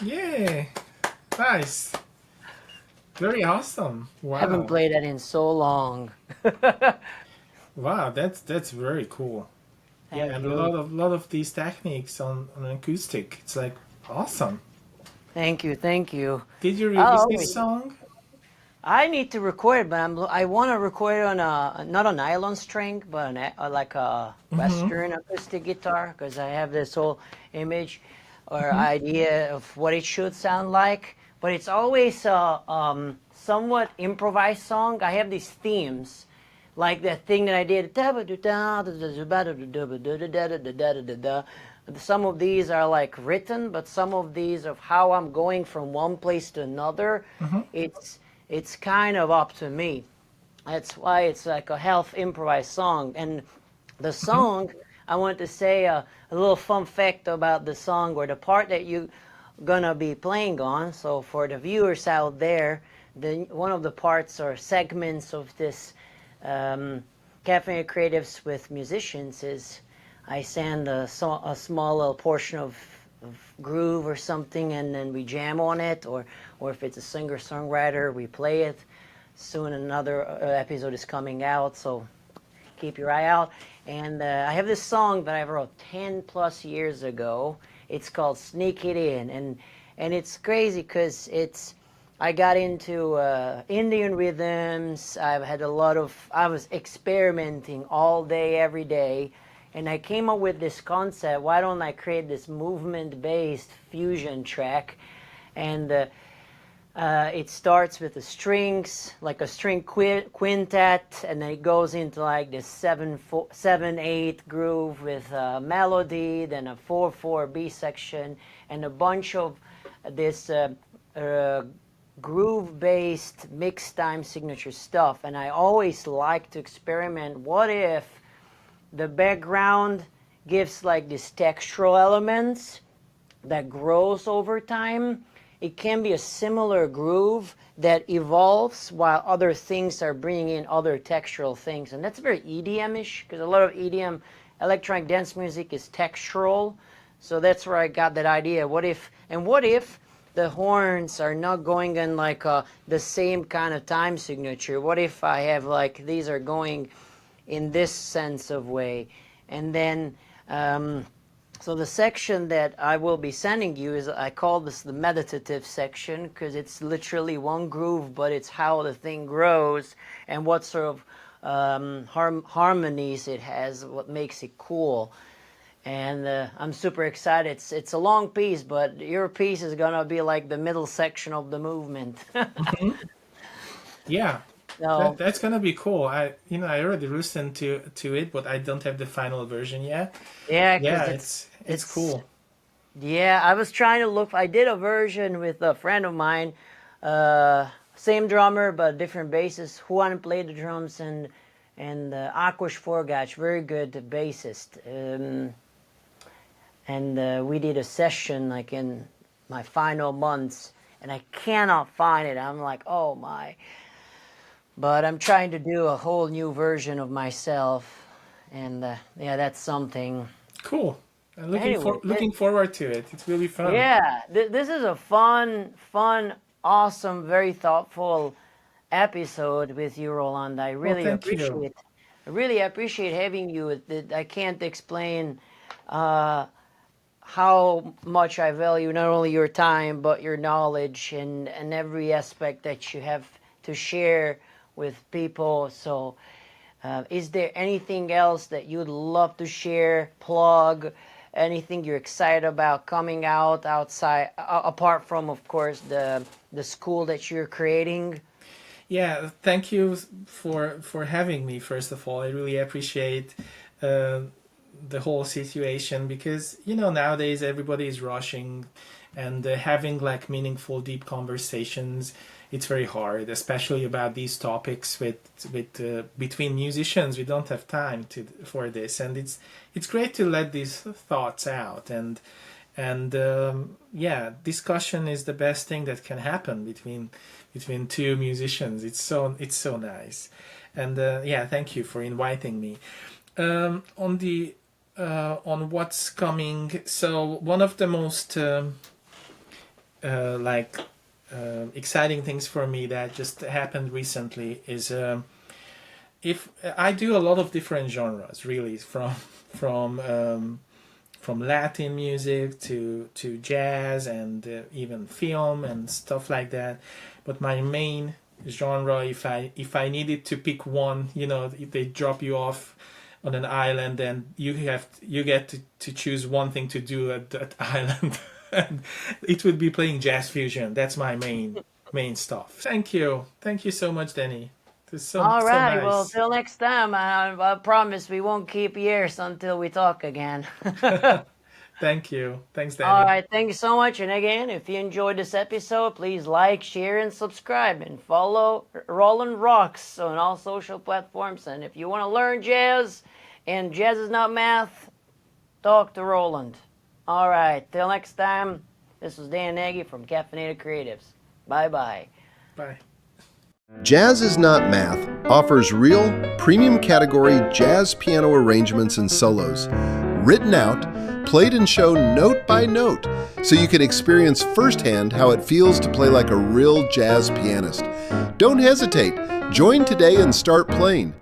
Yeah. Nice. Very awesome. Haven't Wow. played that in so long. Wow, that's very cool. Yeah, Thank and you. lot of these techniques on acoustic. It's like awesome. Thank you. Thank you. Did you release Oh, this song? I need to record it, but I want to record it on a not a nylon string, but like a Western acoustic guitar, because I have this whole image or idea of what it should sound like. But it's always a somewhat improvised song. I have these themes, like that thing that I did. Some of these are like written, but some of these of how I'm going from one place to another, it's kind of up to me. That's why it's like a half improvised song. And the song, I want to say a little fun fact about the song, or the part that you gonna be playing on. So for the viewers out there, one of the parts or segments of this Caffeinated Creatives with musicians is I send a small little portion of groove or something, and then we jam on it, or if it's a singer-songwriter, we play it. Soon another episode is coming out, so keep your eye out. And I have this song that I wrote 10 plus years ago. It's called Sneak It In, and it's crazy because I got into Indian rhythms. I was experimenting all day, every day, and I came up with this concept. Why don't I create this movement-based fusion track? And it starts with the strings, like a string quintet, and then it goes into like this 7/8 groove with a melody, then a 4/4 B section, and a bunch of this groove-based mixed time signature stuff. And I always like to experiment. What if the background gives like these textural elements that grows over time? It can be a similar groove that evolves while other things are bringing in other textural things. And that's very EDM-ish, because a lot of EDM, electronic dance music, is textural. So that's where I got that idea. What if the horns are not going in like the same kind of time signature? What if I have like these are going in this sense of way? And then so the section that I will be sending you is, I call this the meditative section, because it's literally one groove, but it's how the thing grows and what sort of harmonies it has, what makes it cool. And I'm super excited. It's a long piece, but your piece is gonna be like the middle section of the movement. Mm-hmm. Yeah, So that's gonna be cool. I already listened to it, but I don't have the final version yet. yeah, Yeah, because it's cool. yeah, I was trying to look. I did a version with a friend of mine, same drummer but different bassist. Juan played the drums, and Ákos Forgács, very good bassist. And we did a session like in my final months, and I cannot find it. I'm like, oh my. But I'm trying to do a whole new version of myself, and yeah, that's something. Cool. I'm Anyway, looking forward to it. It will be fun. yeah, this is a fun, awesome, very thoughtful episode with you, Roland. I Well, really thank you. appreciate. I really appreciate having you. I can't explain how much I value not only your time but your knowledge and every aspect that you have to share with people. So, is there anything else that you'd love to share, plug? Anything you're excited about coming out outside, apart from, of course, the school that you're creating? Yeah, thank you for having me. First of all, I really appreciate the whole situation, because nowadays everybody is rushing, and having like meaningful, deep conversations, it's very hard, especially about these topics with between musicians. We don't have time for this, and it's great to let these thoughts out, and yeah, discussion is the best thing that can happen between two musicians. It's so nice, and yeah, thank you for inviting me. On what's coming, so one of the most exciting things for me that just happened recently is if I do a lot of different genres, really, from Latin music to jazz, and even film and stuff like that. But my main genre, if I needed to pick one, if they drop you off on an island, and you get to choose one thing to do at that island, and it would be playing jazz fusion. That's my main stuff. Thank you so much, Danny. It's so All so right. Well, nice. till next time. I promise we won't keep ears until we talk again. Thank you. Thanks, All Danny. right. Thank you so much. And again, if you enjoyed this episode, please like, share, and subscribe, and follow Roland Racz on all social platforms. And if you want to learn jazz, and jazz is not math, talk to Roland. All right. Till next time. This was Dan Nagy from Caffeinated Creatives. Bye-bye. Bye. Jazz is Not Math offers real, premium category jazz piano arrangements and solos, written out, played and shown note by note, so you can experience firsthand how it feels to play like a real jazz pianist. Don't hesitate. Join today and start playing.